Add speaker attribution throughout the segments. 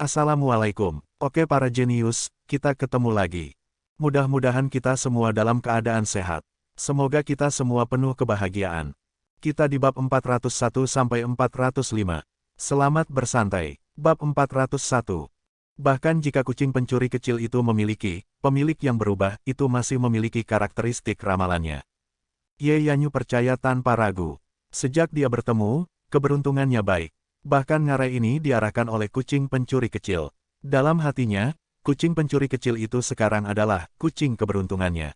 Speaker 1: Assalamualaikum. Oke para jenius, kita ketemu lagi. Mudah-mudahan kita semua dalam keadaan sehat. Semoga kita semua penuh kebahagiaan. Kita di bab 401-405. Selamat bersantai. Bab 401. Bahkan jika kucing pencuri kecil itu memiliki pemilik yang berubah, itu masih memiliki karakteristik ramalannya. Ye Yanyu percaya tanpa ragu. Sejak dia bertemu, keberuntungannya baik. Bahkan ngarai ini diarahkan oleh kucing pencuri kecil. Dalam hatinya, kucing pencuri kecil itu sekarang adalah kucing keberuntungannya.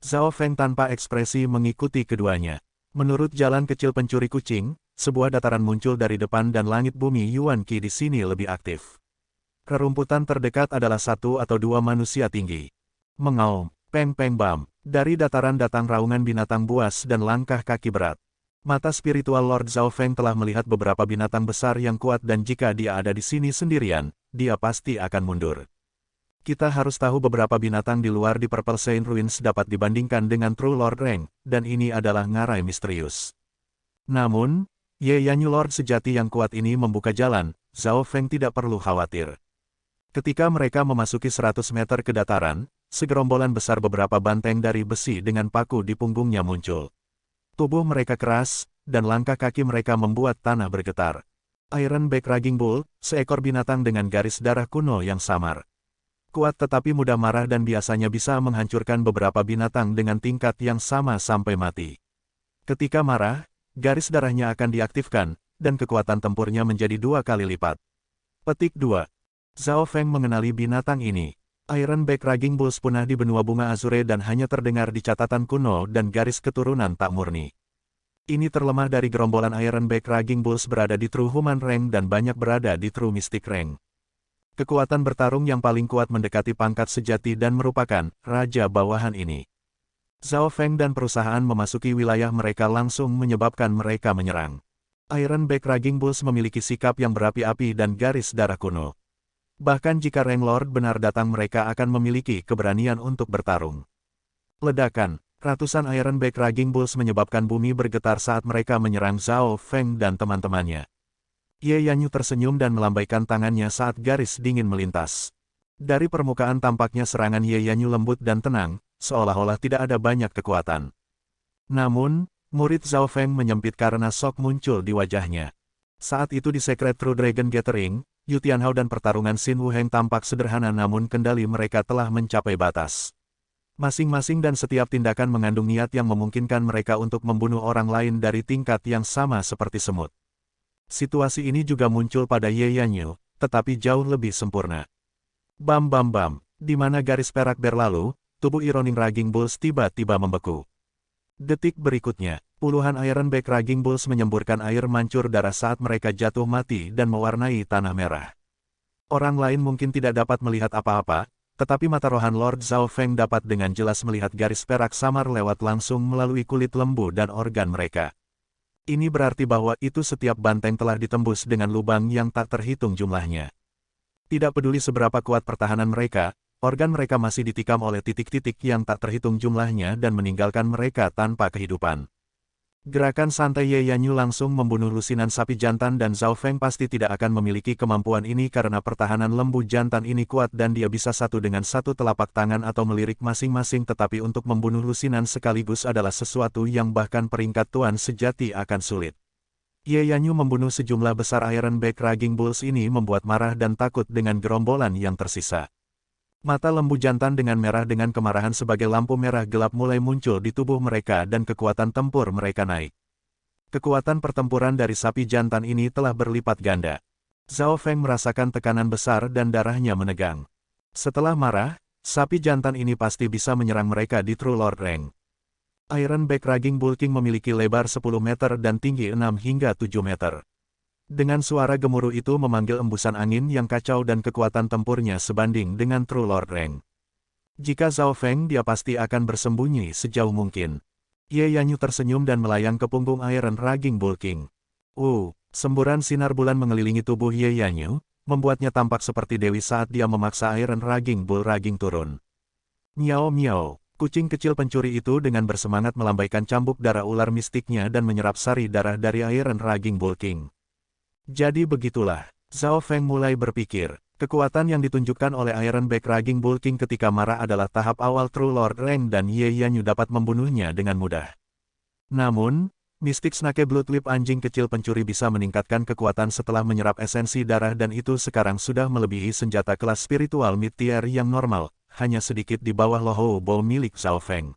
Speaker 1: Zhao Feng tanpa ekspresi mengikuti keduanya. Menurut jalan kecil pencuri kucing, sebuah dataran muncul dari depan dan langit bumi Yuan Qi di sini lebih aktif. Rerumputan terdekat adalah 1 atau 2 manusia tinggi. Mengaum, peng peng bam. Dari dataran datang raungan binatang buas dan langkah kaki berat. Mata spiritual Lord Zhao Feng telah melihat beberapa binatang besar yang kuat dan jika dia ada di sini sendirian, dia pasti akan mundur. Kita harus tahu beberapa binatang di luar di Purple Saint Ruins dapat dibandingkan dengan True Lord Rank, dan ini adalah ngarai misterius. Namun, Ye Yanyu Lord sejati yang kuat ini membuka jalan, Zhao Feng tidak perlu khawatir. Ketika mereka memasuki 100 meter ke dataran, segerombolan besar beberapa banteng dari besi dengan paku di punggungnya muncul. Tubuh mereka keras, dan langkah kaki mereka membuat tanah bergetar. Iron Back Raging Bull, seekor binatang dengan garis darah kuno yang samar. Kuat tetapi mudah marah dan biasanya bisa menghancurkan beberapa binatang dengan tingkat yang sama sampai mati. Ketika marah, garis darahnya akan diaktifkan, dan kekuatan tempurnya menjadi 2 kali lipat. Petik 2. Zhao Feng mengenali binatang ini. Iron Back Raging Bulls punah di benua bunga azure dan hanya terdengar di catatan kuno dan garis keturunan tak murni. Ini terlemah dari gerombolan Iron Back Raging Bulls berada di True Human Rank dan banyak berada di True Mystic Rank. Kekuatan bertarung yang paling kuat mendekati pangkat sejati dan merupakan raja bawahan ini. Zhao Feng dan perusahaan memasuki wilayah mereka langsung menyebabkan mereka menyerang. Iron Back Raging Bulls memiliki sikap yang berapi-api dan garis darah kuno. Bahkan jika Rank Lord benar datang mereka akan memiliki keberanian untuk bertarung. Ledakan, ratusan Iron Back Raging Bulls menyebabkan bumi bergetar saat mereka menyerang Zhao Feng dan teman-temannya. Ye Yanyu tersenyum dan melambaikan tangannya saat garis dingin melintas. Dari permukaan tampaknya serangan Ye Yanyu lembut dan tenang, seolah-olah tidak ada banyak kekuatan. Namun, murid Zhao Feng menyempit karena sok muncul di wajahnya. Saat itu di Secret True Dragon Gathering, Yu Tianhao dan pertarungan Xin Wuheng tampak sederhana namun kendali mereka telah mencapai batas. Masing-masing dan setiap tindakan mengandung niat yang memungkinkan mereka untuk membunuh orang lain dari tingkat yang sama seperti semut. Situasi ini juga muncul pada Ye Yanyu, tetapi jauh lebih sempurna. Bam bam bam, di mana garis perak berlalu, tubuh Ironing Raging Bulls tiba-tiba membeku. Detik berikutnya, puluhan Iron Back Raging Bulls menyemburkan air mancur darah saat mereka jatuh mati dan mewarnai tanah merah. Orang lain mungkin tidak dapat melihat apa-apa, tetapi mata rohan Lord Zhao Feng dapat dengan jelas melihat garis perak samar lewat langsung melalui kulit lembu dan organ mereka. Ini berarti bahwa itu setiap banteng telah ditembus dengan lubang yang tak terhitung jumlahnya. Tidak peduli seberapa kuat pertahanan mereka, organ mereka masih ditikam oleh titik-titik yang tak terhitung jumlahnya dan meninggalkan mereka tanpa kehidupan. Gerakan santai Ye Yanyu langsung membunuh lusinan sapi jantan dan Zhao Feng pasti tidak akan memiliki kemampuan ini karena pertahanan lembu jantan ini kuat dan dia bisa satu dengan satu telapak tangan atau melirik masing-masing tetapi untuk membunuh lusinan sekaligus adalah sesuatu yang bahkan peringkat tuan sejati akan sulit. Ye Yanyu membunuh sejumlah besar Iron Back Raging Bulls ini membuat marah dan takut dengan gerombolan yang tersisa. Mata lembu jantan dengan merah dengan kemarahan sebagai lampu merah gelap mulai muncul di tubuh mereka dan kekuatan tempur mereka naik. Kekuatan pertempuran dari sapi jantan ini telah berlipat ganda. Zhao Feng merasakan tekanan besar dan darahnya menegang. Setelah marah, sapi jantan ini pasti bisa menyerang mereka di True Lord Rank. Iron Back Raging Bull King memiliki lebar 10 meter dan tinggi 6 hingga 7 meter. Dengan suara gemuruh itu memanggil embusan angin yang kacau dan kekuatan tempurnya sebanding dengan True Lord Rank. Jika Zhao Feng dia pasti akan bersembunyi sejauh mungkin. Ye Yanyu tersenyum dan melayang ke punggung Iron Raging Bull King. Semburan sinar bulan mengelilingi tubuh Ye Yanyu, membuatnya tampak seperti dewi saat dia memaksa Iron Raging Bull Raging turun. Miao miao, kucing kecil pencuri itu dengan bersemangat melambaikan cambuk darah ular mistiknya dan menyerap sari darah dari Iron Raging Bull King. Jadi begitulah, Zhao Feng mulai berpikir, Kekuatan yang ditunjukkan oleh Ironback Raging Bull King ketika marah adalah tahap awal True Lord Rank dan Ye Yanyu dapat membunuhnya dengan mudah. Namun, Mystic Snake Bloodlip anjing kecil pencuri bisa meningkatkan kekuatan setelah menyerap esensi darah dan itu sekarang sudah melebihi senjata kelas spiritual mid-tier yang normal, hanya sedikit di bawah Lohou Ball milik Zhao Feng.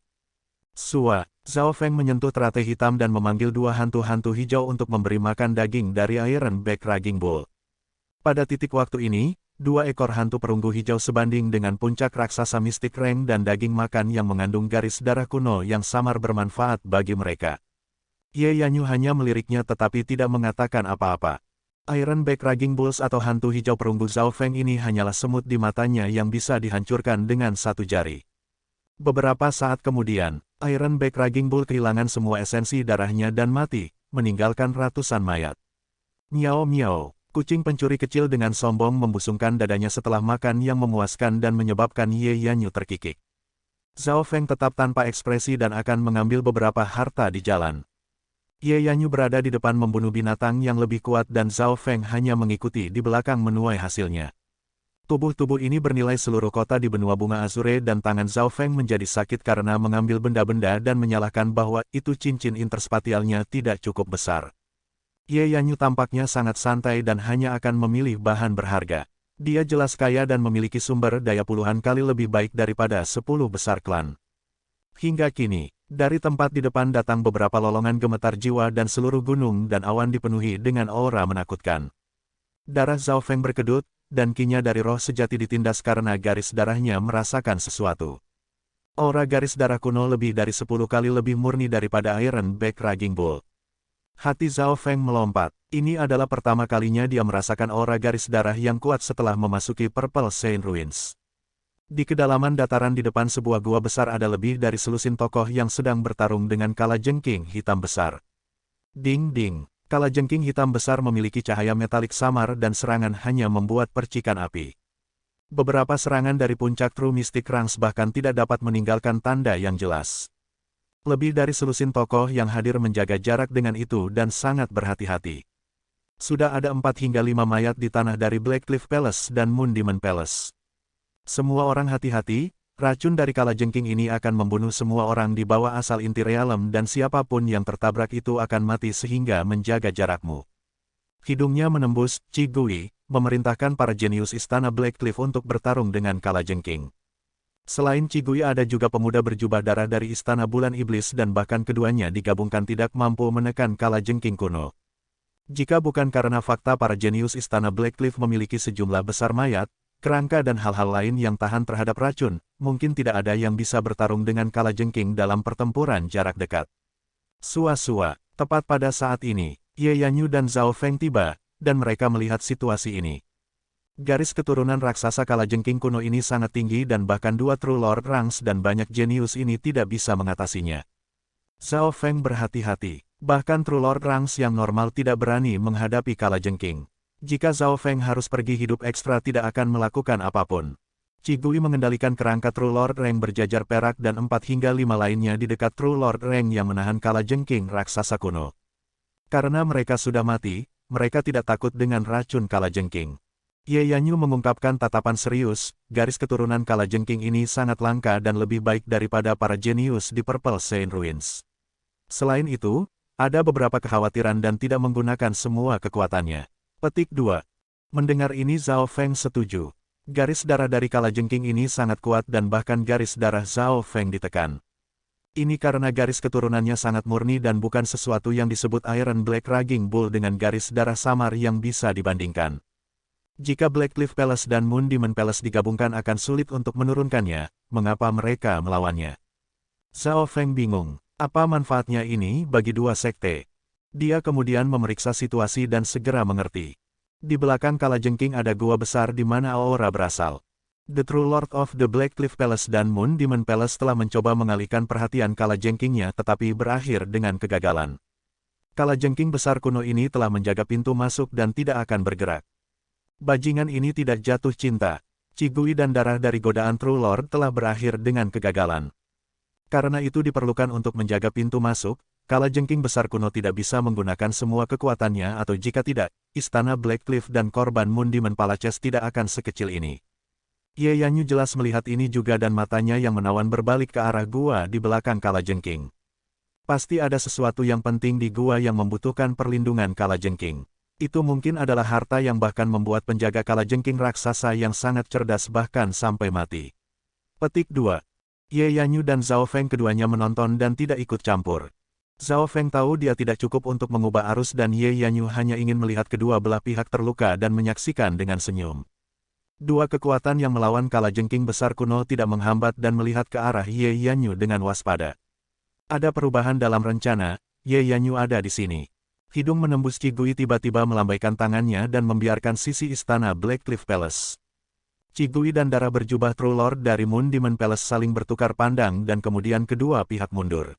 Speaker 1: Sua, Zhao Feng menyentuh teratai hitam dan memanggil dua hantu-hantu hijau untuk memberi makan daging dari Ironback Raging Bull. Pada titik waktu ini, dua ekor hantu perunggu hijau sebanding dengan puncak raksasa Mystic Rank dan daging makan yang mengandung garis darah kuno yang samar bermanfaat bagi mereka. Ye Yanyu hanya meliriknya tetapi tidak mengatakan apa-apa. Ironback Raging Bulls atau hantu hijau perunggu Zhao Feng ini hanyalah semut di matanya yang bisa dihancurkan dengan satu jari. Beberapa saat kemudian, Ironback Raging Bull kehilangan semua esensi darahnya dan mati, meninggalkan ratusan mayat. Miao miao, kucing pencuri kecil dengan sombong membusungkan dadanya setelah makan yang memuaskan dan menyebabkan Ye Yanyu terkikik. Zhao Feng tetap tanpa ekspresi dan akan mengambil beberapa harta di jalan. Ye Yanyu berada di depan membunuh binatang yang lebih kuat dan Zhao Feng hanya mengikuti di belakang menuai hasilnya. Tubuh-tubuh ini bernilai seluruh kota di benua bunga Azure dan tangan Zhao Feng menjadi sakit karena mengambil benda-benda dan menyalahkan bahwa itu cincin interspatialnya tidak cukup besar. Ye Yanyu tampaknya sangat santai dan hanya akan memilih bahan berharga. Dia jelas kaya dan memiliki sumber daya puluhan kali lebih baik daripada 10 besar klan. Hingga kini, dari tempat di depan datang beberapa lolongan gemetar jiwa dan seluruh gunung dan awan dipenuhi dengan aura menakutkan. Darah Zhao Feng berkedut, dan kinya dari roh sejati ditindas karena garis darahnya merasakan sesuatu. Aura garis darah kuno lebih dari 10 kali lebih murni daripada Ironback Raging Bull. Hati Zhao Feng melompat. Ini adalah pertama kalinya dia merasakan aura garis darah yang kuat setelah memasuki Purple Saint Ruins. Di kedalaman dataran di depan sebuah gua besar ada lebih dari selusin tokoh yang sedang bertarung dengan kalajengking hitam besar. Ding-ding, kalajengking hitam besar memiliki cahaya metalik samar dan serangan hanya membuat percikan api. Beberapa serangan dari puncak True Mystic Ranks bahkan tidak dapat meninggalkan tanda yang jelas. Lebih dari selusin tokoh yang hadir menjaga jarak dengan itu dan sangat berhati-hati. Sudah ada 4 hingga 5 mayat di tanah dari Blackcliff Palace dan Moon Demon Palace. Semua orang hati-hati, racun dari kalajengking ini akan membunuh semua orang di bawah asal inti realem dan siapapun yang tertabrak itu akan mati sehingga menjaga jarakmu. Hidungnya menembus, Chi Gui, memerintahkan para jenius istana Blackcliff untuk bertarung dengan kalajengking. Selain Chi Gui ada juga pemuda berjubah darah dari istana bulan iblis dan bahkan keduanya digabungkan tidak mampu menekan kalajengking kuno. Jika bukan karena fakta para jenius istana Blackcliff memiliki sejumlah besar mayat, kerangka dan hal-hal lain yang tahan terhadap racun, mungkin tidak ada yang bisa bertarung dengan kalajengking dalam pertempuran jarak dekat. Sua-sua, tepat pada saat ini, Ye Yanyu dan Zhao Feng tiba, dan mereka melihat situasi ini. Garis keturunan raksasa kalajengking kuno ini sangat tinggi dan bahkan 2 True Lord Ranks dan banyak jenius ini tidak bisa mengatasinya. Zhao Feng berhati-hati, bahkan True Lord Ranks yang normal tidak berani menghadapi kalajengking. Jika Zhao Feng harus pergi hidup ekstra tidak akan melakukan apapun. Chi Gui mengendalikan kerangka True Lord Rank berjajar perak dan 4 hingga 5 lainnya di dekat True Lord Rank yang menahan kalajengking raksasa kuno. Karena mereka sudah mati, mereka tidak takut dengan racun kalajengking. Ye Yanyu mengungkapkan tatapan serius, garis keturunan kalajengking ini sangat langka dan lebih baik daripada para jenius di Purple Saint Ruins. Selain itu, ada beberapa kekhawatiran dan tidak menggunakan semua kekuatannya. Petik 2. Mendengar ini Zhao Feng setuju. Garis darah dari kalajengking ini sangat kuat dan bahkan garis darah Zhao Feng ditekan. Ini karena garis keturunannya sangat murni dan bukan sesuatu yang disebut Ironback Raging Bull dengan garis darah samar yang bisa dibandingkan. Jika Blackcliff Palace dan Moon Demon Palace digabungkan akan sulit untuk menurunkannya, mengapa mereka melawannya? Zhao Feng bingung, apa manfaatnya ini bagi dua sekte? Dia kemudian memeriksa situasi dan segera mengerti. Di belakang kalajengking ada gua besar di mana aura berasal. The True Lord of the Blackcliff Palace dan Moon Demon Palace telah mencoba mengalihkan perhatian kalajengkingnya tetapi berakhir dengan kegagalan. Kalajengking besar kuno ini telah menjaga pintu masuk dan tidak akan bergerak. Bajingan ini tidak jatuh cinta. Chi Gui dan darah dari godaan True Lord telah berakhir dengan kegagalan. Karena itu diperlukan untuk menjaga pintu masuk, kalajengking besar kuno tidak bisa menggunakan semua kekuatannya atau jika tidak, istana Blackcliff dan korban Moon Demon Palaces tidak akan sekecil ini. Ye Yanyu jelas melihat ini juga dan matanya yang menawan berbalik ke arah gua di belakang kalajengking. Pasti ada sesuatu yang penting di gua yang membutuhkan perlindungan kalajengking. Itu mungkin adalah harta yang bahkan membuat penjaga kalajengking raksasa yang sangat cerdas bahkan sampai mati. Petik 2. Ye Yanyu dan Zhao Feng keduanya menonton dan tidak ikut campur. Zhao Feng tahu dia tidak cukup untuk mengubah arus dan Ye Yanyu hanya ingin melihat kedua belah pihak terluka dan menyaksikan dengan senyum. Dua kekuatan yang melawan kalajengking besar kuno tidak menghambat dan melihat ke arah Ye Yanyu dengan waspada. Ada perubahan dalam rencana, Ye Yanyu ada di sini. Hidung menembus Qi Gui tiba-tiba melambaikan tangannya dan membiarkan sisi istana Blackcliff Palace. Qi Gui dan darah berjubah True Lord dari Moon Demon Palace saling bertukar pandang dan kemudian kedua pihak mundur.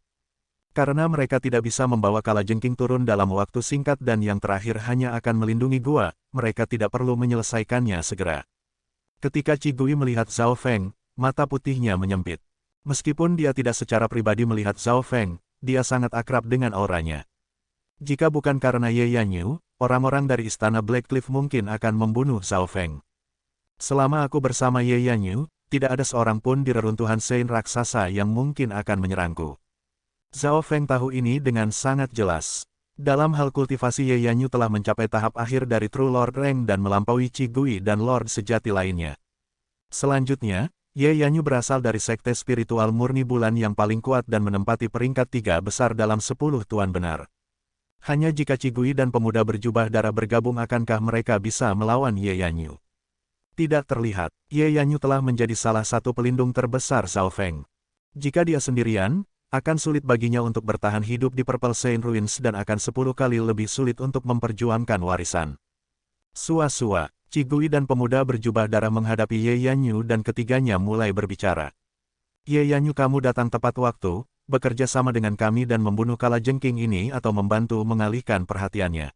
Speaker 1: Karena mereka tidak bisa membawa kalajengking turun dalam waktu singkat dan yang terakhir hanya akan melindungi gua, mereka tidak perlu menyelesaikannya segera. Ketika Qi Gui melihat Zhao Feng, mata putihnya menyempit. Meskipun dia tidak secara pribadi melihat Zhao Feng, dia sangat akrab dengan auranya. Jika bukan karena Ye Yanyu, orang-orang dari istana Blackcliff mungkin akan membunuh Zhao Feng. Selama aku bersama Ye Yanyu, tidak ada seorang pun di reruntuhan Sein raksasa yang mungkin akan menyerangku. Zhao Feng tahu ini dengan sangat jelas. Dalam hal kultivasi Ye Yanyu telah mencapai tahap akhir dari True Lord Rank dan melampaui Qi Gui dan Lord sejati lainnya. Selanjutnya, Ye Yanyu berasal dari sekte spiritual murni bulan yang paling kuat dan menempati peringkat 3 besar dalam 10 tuan benar. Hanya jika Qi Gui dan pemuda berjubah darah bergabung akankah mereka bisa melawan Ye Yanyu. Tidak terlihat, Ye Yanyu telah menjadi salah satu pelindung terbesar Zhao Feng. Jika dia sendirian, akan sulit baginya untuk bertahan hidup di Purple Saint Ruins dan akan 10 kali lebih sulit untuk memperjuangkan warisan. Sua-sua, Qi Gui dan pemuda berjubah darah menghadapi Ye Yanyu dan ketiganya mulai berbicara. Ye Yanyu, kamu datang tepat waktu, bekerja sama dengan kami dan membunuh kalajengking ini atau membantu mengalihkan perhatiannya.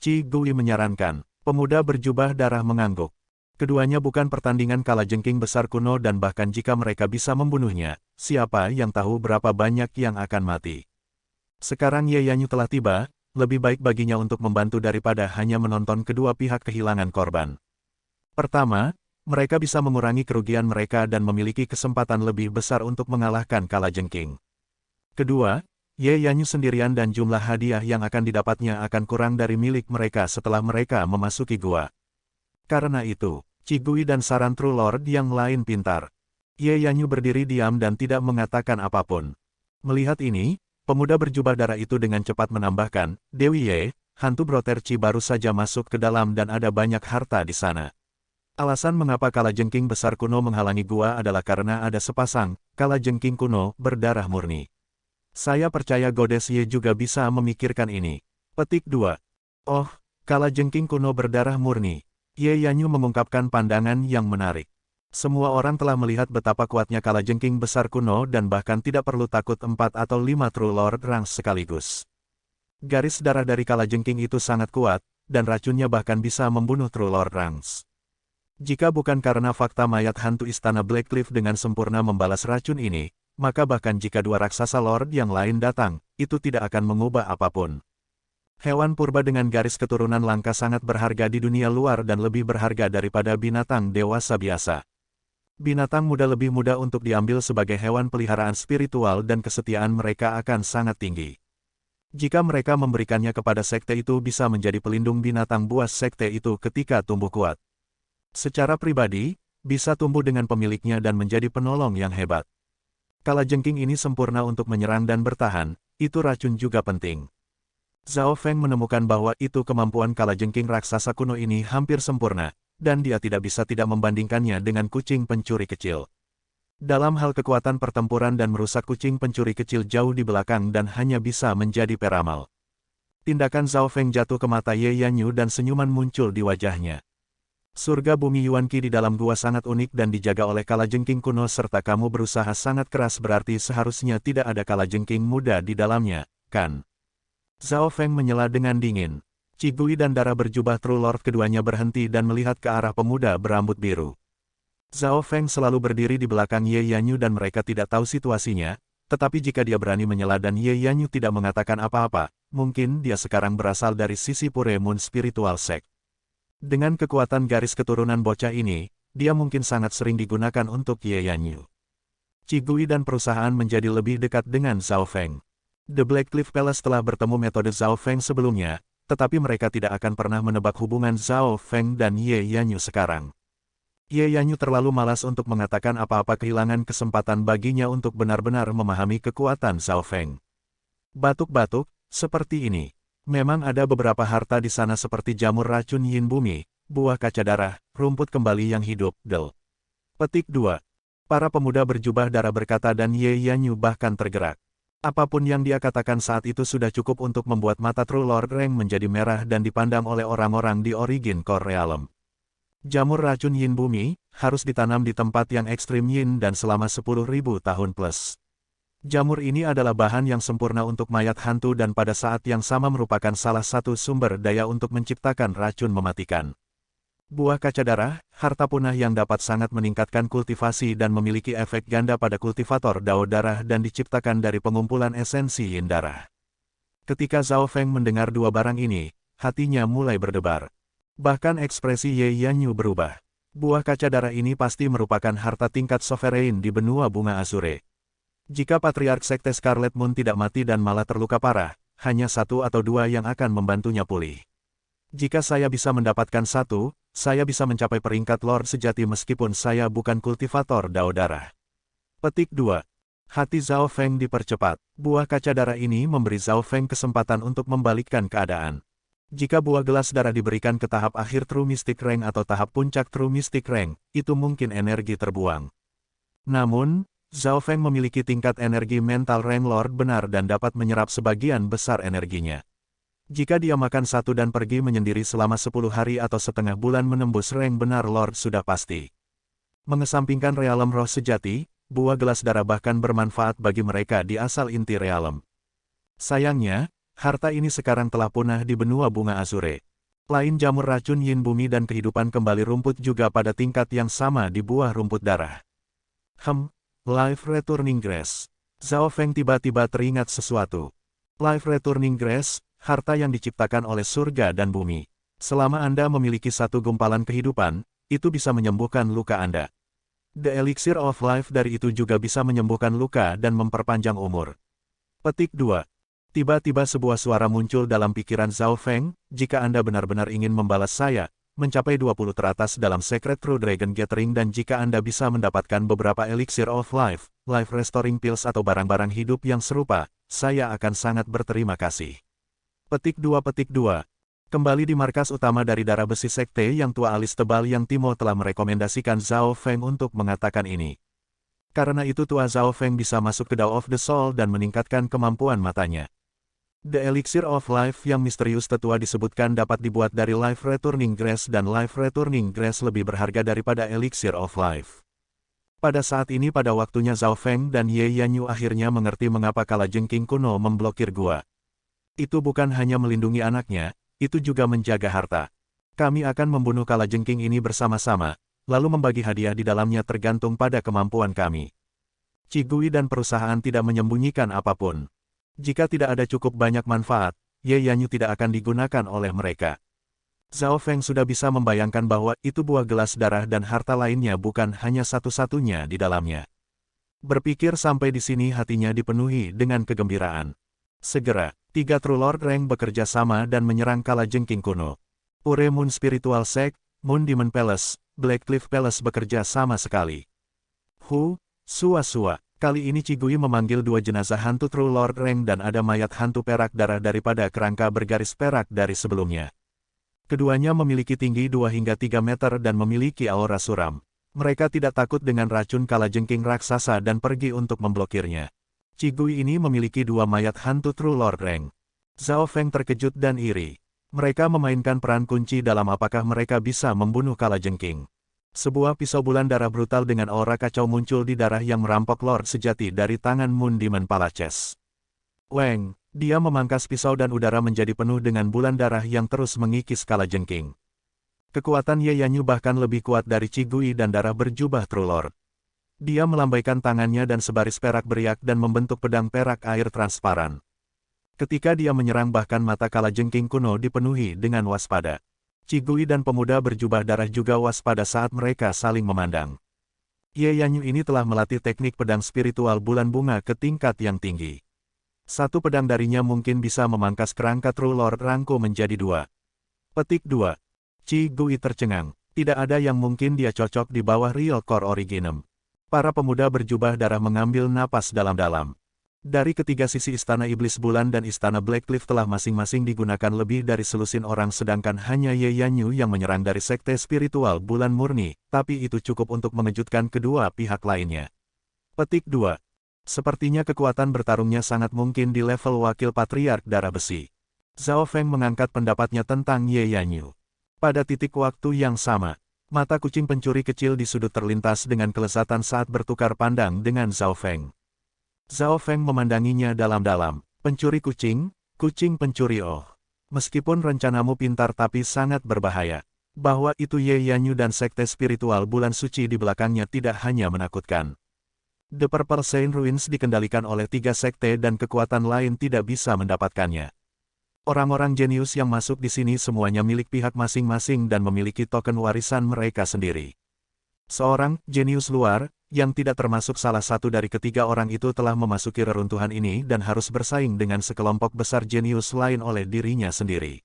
Speaker 1: Qi Gui menyarankan, pemuda berjubah darah mengangguk. Keduanya bukan pertandingan kalajengking besar kuno dan bahkan jika mereka bisa membunuhnya, siapa yang tahu berapa banyak yang akan mati. Sekarang Ye Yanyu telah tiba, lebih baik baginya untuk membantu daripada hanya menonton kedua pihak kehilangan korban. Pertama, mereka bisa mengurangi kerugian mereka dan memiliki kesempatan lebih besar untuk mengalahkan kalajengking. Kedua, Ye Yanyu sendirian dan jumlah hadiah yang akan didapatnya akan kurang dari milik mereka setelah mereka memasuki gua. Karena itu, Qi Gui dan saran True Lord yang lain pintar. Ye Yanyu berdiri diam dan tidak mengatakan apapun. Melihat ini, pemuda berjubah darah itu dengan cepat menambahkan, Dewi Ye, hantu Broter Qi baru saja masuk ke dalam dan ada banyak harta di sana. Alasan mengapa kalajengking besar kuno menghalangi gua adalah karena ada sepasang kalajengking kuno berdarah murni. Saya percaya Goddess Ye juga bisa memikirkan ini. Petik 2. Oh, kalajengking kuno berdarah murni. Ye Yanyu mengungkapkan pandangan yang menarik. Semua orang telah melihat betapa kuatnya kalajengking besar kuno dan bahkan tidak perlu takut 4 atau 5 True Lord Ranks sekaligus. Garis darah dari kalajengking itu sangat kuat, dan racunnya bahkan bisa membunuh True Lord Ranks. Jika bukan karena fakta mayat hantu istana Blackcliff dengan sempurna membalas racun ini, maka bahkan jika dua raksasa Lord yang lain datang, itu tidak akan mengubah apapun. Hewan purba dengan garis keturunan langka sangat berharga di dunia luar dan lebih berharga daripada binatang dewasa biasa. Binatang muda lebih mudah untuk diambil sebagai hewan peliharaan spiritual dan kesetiaan mereka akan sangat tinggi. Jika mereka memberikannya kepada sekte itu bisa menjadi pelindung binatang buas sekte itu ketika tumbuh kuat. Secara pribadi, bisa tumbuh dengan pemiliknya dan menjadi penolong yang hebat. Kalajengking ini sempurna untuk menyerang dan bertahan, itu racun juga penting. Zhao Feng menemukan bahwa itu kemampuan kalajengking raksasa kuno ini hampir sempurna, dan dia tidak bisa tidak membandingkannya dengan kucing pencuri kecil. Dalam hal kekuatan pertempuran dan merusak kucing pencuri kecil jauh di belakang dan hanya bisa menjadi peramal. Tindakan Zhao Feng jatuh ke mata Ye Yanyu dan senyuman muncul di wajahnya. Surga bumi Yuanqi di dalam gua sangat unik dan dijaga oleh kalajengking kuno serta kamu berusaha sangat keras berarti seharusnya tidak ada kalajengking muda di dalamnya, kan? Zhao Feng menyela dengan dingin. Qi Gui dan darah berjubah True Lord keduanya berhenti dan melihat ke arah pemuda berambut biru. Zhao Feng selalu berdiri di belakang Ye Yanyu dan mereka tidak tahu situasinya, Tetapi jika dia berani menyela dan Ye Yanyu tidak mengatakan apa-apa, mungkin dia sekarang berasal dari sisi Pure Moon Spiritual Sect. Dengan kekuatan garis keturunan bocah ini, dia mungkin sangat sering digunakan untuk Ye Yanyu. Qigui dan perusahaan menjadi lebih dekat dengan Zhao Feng. The Black Cliff Palace telah bertemu metode Zhao Feng sebelumnya, tetapi mereka tidak akan pernah menebak hubungan Zhao Feng dan Ye Yanyu sekarang. Ye Yanyu terlalu malas untuk mengatakan apa-apa, kehilangan kesempatan baginya untuk benar-benar memahami kekuatan Zhao Feng. Batuk-batuk, seperti ini. Memang ada beberapa harta di sana seperti jamur racun yin bumi, buah kaca darah, rumput kembali yang hidup, del. Petik 2. Para pemuda berjubah darah berkata dan Ye Yanyu bahkan tergerak. Apapun yang dia katakan saat itu sudah cukup untuk membuat mata True Lord Reng menjadi merah dan dipandang oleh orang-orang di Origin Core Realm. Jamur racun yin bumi, harus ditanam di tempat yang ekstrim yin dan selama 10.000 tahun plus. Jamur ini adalah bahan yang sempurna untuk mayat hantu dan pada saat yang sama merupakan salah satu sumber daya untuk menciptakan racun mematikan. Buah kaca darah, harta punah yang dapat sangat meningkatkan kultivasi dan memiliki efek ganda pada kultivator dao darah dan diciptakan dari pengumpulan esensi yin darah. Ketika Zhao Feng mendengar dua barang ini, hatinya mulai berdebar. Bahkan ekspresi Ye Yanyu berubah. Buah kaca darah ini pasti merupakan harta tingkat sovereign di benua bunga Azure. Jika Patriark Sekte Scarlet Moon tidak mati dan malah terluka parah, hanya satu atau dua yang akan membantunya pulih. Jika saya bisa mendapatkan satu, saya bisa mencapai peringkat Lord sejati meskipun saya bukan kultivator dao darah. Petik 2. Hati Zhao Feng dipercepat. Buah kaca darah ini memberi Zhao Feng kesempatan untuk membalikkan keadaan. Jika buah gelas darah diberikan ke tahap akhir True Mystic Rank atau tahap puncak True Mystic Rank, itu mungkin energi terbuang. Namun, Zhao Feng memiliki tingkat energi mental Rank Lord benar dan dapat menyerap sebagian besar energinya. Jika dia makan satu dan pergi menyendiri selama 10 hari atau setengah bulan menembus rank benar Lord sudah pasti. Mengesampingkan realem roh sejati, buah gelas darah bahkan bermanfaat bagi mereka di asal inti realem. Sayangnya, harta ini sekarang telah punah di benua bunga Azure. Lain jamur racun yin bumi dan kehidupan kembali rumput juga pada tingkat yang sama di buah rumput darah. Life Returning Grass. Zhao Feng tiba-tiba teringat sesuatu. Life Returning Grass, harta yang diciptakan oleh surga dan bumi. Selama Anda memiliki satu gumpalan kehidupan, itu bisa menyembuhkan luka Anda. The Elixir of Life dari itu juga bisa menyembuhkan luka dan memperpanjang umur. Petik 2. Tiba-tiba sebuah suara muncul dalam pikiran Zhao Feng, jika Anda benar-benar ingin membalas saya, mencapai 20 teratas dalam Secret True Dragon Gathering dan jika Anda bisa mendapatkan beberapa Elixir of Life, Life Restoring Pills atau barang-barang hidup yang serupa, saya akan sangat berterima kasih. Petik 2. Kembali di markas utama dari darah besi sekte yang tua alis tebal yang Timo telah merekomendasikan Zhao Feng untuk mengatakan ini. Karena itu tua Zhao Feng bisa masuk ke Dao of the Soul dan meningkatkan kemampuan matanya. The Elixir of Life yang misterius tetua disebutkan dapat dibuat dari Life Returning Grass dan Life Returning Grass lebih berharga daripada Elixir of Life. Pada saat ini pada waktunya Zhao Feng dan Ye Yanyu akhirnya mengerti mengapa kalajengking kuno memblokir gua. Itu bukan hanya melindungi anaknya, itu juga menjaga harta. Kami akan membunuh kalajengking ini bersama-sama, lalu membagi hadiah di dalamnya tergantung pada kemampuan kami. Qigui dan perusahaan tidak menyembunyikan apapun. Jika tidak ada cukup banyak manfaat, Ye Yanyu tidak akan digunakan oleh mereka. Zhao Feng sudah bisa membayangkan bahwa itu buah gelas darah dan harta lainnya bukan hanya satu-satunya di dalamnya. Berpikir sampai di sini hatinya dipenuhi dengan kegembiraan. Segera, 3 True Lord Rank bekerja sama dan menyerang kalajengking kuno. Pure Moon Spiritual Sect, Moon Demon Palace, Black Cliff Palace bekerja sama sekali. Sua-sua. Kali ini Qigui memanggil 2 jenazah hantu True Lord Rank dan ada mayat hantu perak darah daripada kerangka bergaris perak dari sebelumnya. Keduanya memiliki tinggi 2 hingga 3 meter dan memiliki aura suram. Mereka tidak takut dengan racun kalajengking raksasa dan pergi untuk memblokirnya. Qigui ini memiliki 2 mayat hantu True Lord Rank. Zhao Feng terkejut dan iri. Mereka memainkan peran kunci dalam apakah mereka bisa membunuh kalajengking. Sebuah pisau bulan darah brutal dengan aura kacau muncul di darah yang merampok Lord sejati dari tangan Moon Demon Palaces. Weng, dia memangkas pisau dan udara menjadi penuh dengan bulan darah yang terus mengikis kalajengking. Kekuatan Ye Yanyu bahkan lebih kuat dari Qigui dan darah berjubah True Lord. Dia melambaikan tangannya dan sebaris perak beriak dan membentuk pedang perak air transparan. Ketika dia menyerang bahkan mata kalajengking kuno dipenuhi dengan waspada. Qigui dan pemuda berjubah darah juga waspada saat mereka saling memandang. Ye Yanyu ini telah melatih teknik pedang spiritual bulan bunga ke tingkat yang tinggi. Satu pedang darinya mungkin bisa memangkas kerangka True Lord Rangko menjadi dua. Petik 2. Qigui tercengang. Tidak ada yang mungkin dia cocok di bawah Real Core Originem. Para pemuda berjubah darah mengambil napas dalam-dalam. Dari ketiga sisi Istana Iblis Bulan dan Istana Blackcliff telah masing-masing digunakan lebih dari selusin orang sedangkan hanya Ye Yanyu yang menyerang dari sekte spiritual bulan murni, tapi itu cukup untuk mengejutkan kedua pihak lainnya. Petik 2. Sepertinya kekuatan bertarungnya sangat mungkin di level wakil patriark darah besi. Zhao Feng mengangkat pendapatnya tentang Ye Yanyu. Pada titik waktu yang sama, mata kucing pencuri kecil di sudut terlintas dengan kelezatan saat bertukar pandang dengan Zhao Feng. Zhao Feng memandanginya dalam-dalam. Pencuri kucing, kucing pencuri oh. Meskipun rencanamu pintar tapi sangat berbahaya. Bahwa itu Ye Yanyu dan sekte spiritual bulan suci di belakangnya tidak hanya menakutkan. The Purple Saint Ruins dikendalikan oleh 3 sekte dan kekuatan lain tidak bisa mendapatkannya. Orang-orang jenius yang masuk di sini semuanya milik pihak masing-masing dan memiliki token warisan mereka sendiri. Seorang jenius luar, yang tidak termasuk salah satu dari ketiga orang itu telah memasuki reruntuhan ini dan harus bersaing dengan sekelompok besar jenius lain oleh dirinya sendiri.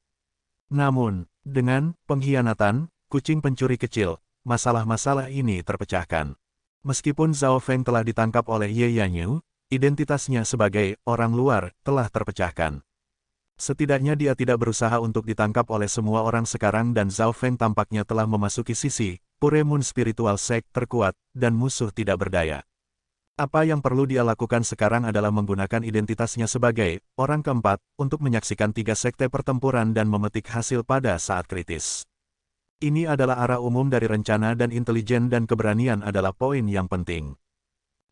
Speaker 1: Namun, dengan pengkhianatan, kucing pencuri kecil, masalah-masalah ini terpecahkan. Meskipun Zhao Feng telah ditangkap oleh Ye Yanyu, identitasnya sebagai orang luar telah terpecahkan. Setidaknya dia tidak berusaha untuk ditangkap oleh semua orang sekarang dan Zhao Feng tampaknya telah memasuki sisi Pure Moon Spiritual Sect terkuat, dan musuh tidak berdaya. Apa yang perlu dia lakukan sekarang adalah menggunakan identitasnya sebagai orang keempat untuk menyaksikan 3 sekte pertempuran dan memetik hasil pada saat kritis. Ini adalah arah umum dari rencana dan intelijen dan keberanian adalah poin yang penting.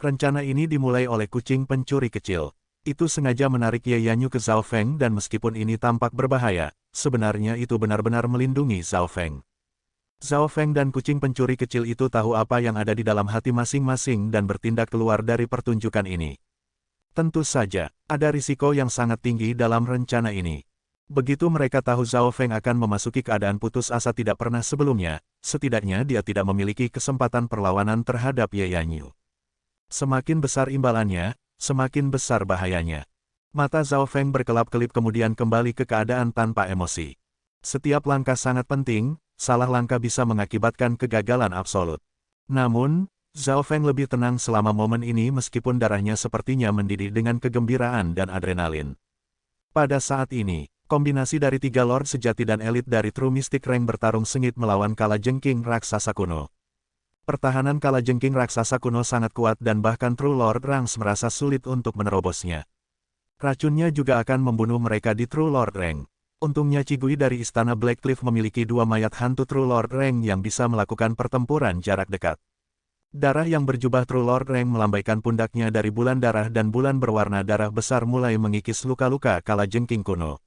Speaker 1: Rencana ini dimulai oleh kucing pencuri kecil. Itu sengaja menarik Ye Yanyu ke Zhao Feng dan meskipun ini tampak berbahaya, sebenarnya itu benar-benar melindungi Zhao Feng. Zhao Feng dan kucing pencuri kecil itu tahu apa yang ada di dalam hati masing-masing dan bertindak keluar dari pertunjukan ini. Tentu saja, ada risiko yang sangat tinggi dalam rencana ini. Begitu mereka tahu Zhao Feng akan memasuki keadaan putus asa tidak pernah sebelumnya, setidaknya dia tidak memiliki kesempatan perlawanan terhadap Ye Yanyu. Semakin besar imbalannya, semakin besar bahayanya. Mata Zhao Feng berkelap-kelip kemudian kembali ke keadaan tanpa emosi. Setiap langkah sangat penting, salah langkah bisa mengakibatkan kegagalan absolut. Namun, Zhao Feng lebih tenang selama momen ini meskipun darahnya sepertinya mendidih dengan kegembiraan dan adrenalin. Pada saat ini, kombinasi dari 3 Lord sejati dan elit dari True Mystic Rank bertarung sengit melawan kalajengking raksasa kuno. Pertahanan kalajengking raksasa kuno sangat kuat dan bahkan True Lord Ranks merasa sulit untuk menerobosnya. Racunnya juga akan membunuh mereka di True Lord Rank. Untungnya Qigui dari Istana Blackcliff memiliki 2 mayat hantu True Lord Rank yang bisa melakukan pertempuran jarak dekat. Darah yang berjubah True Lord Rank melambaikan pundaknya dari bulan darah dan bulan berwarna darah besar mulai mengikis luka-luka kalajengking kuno.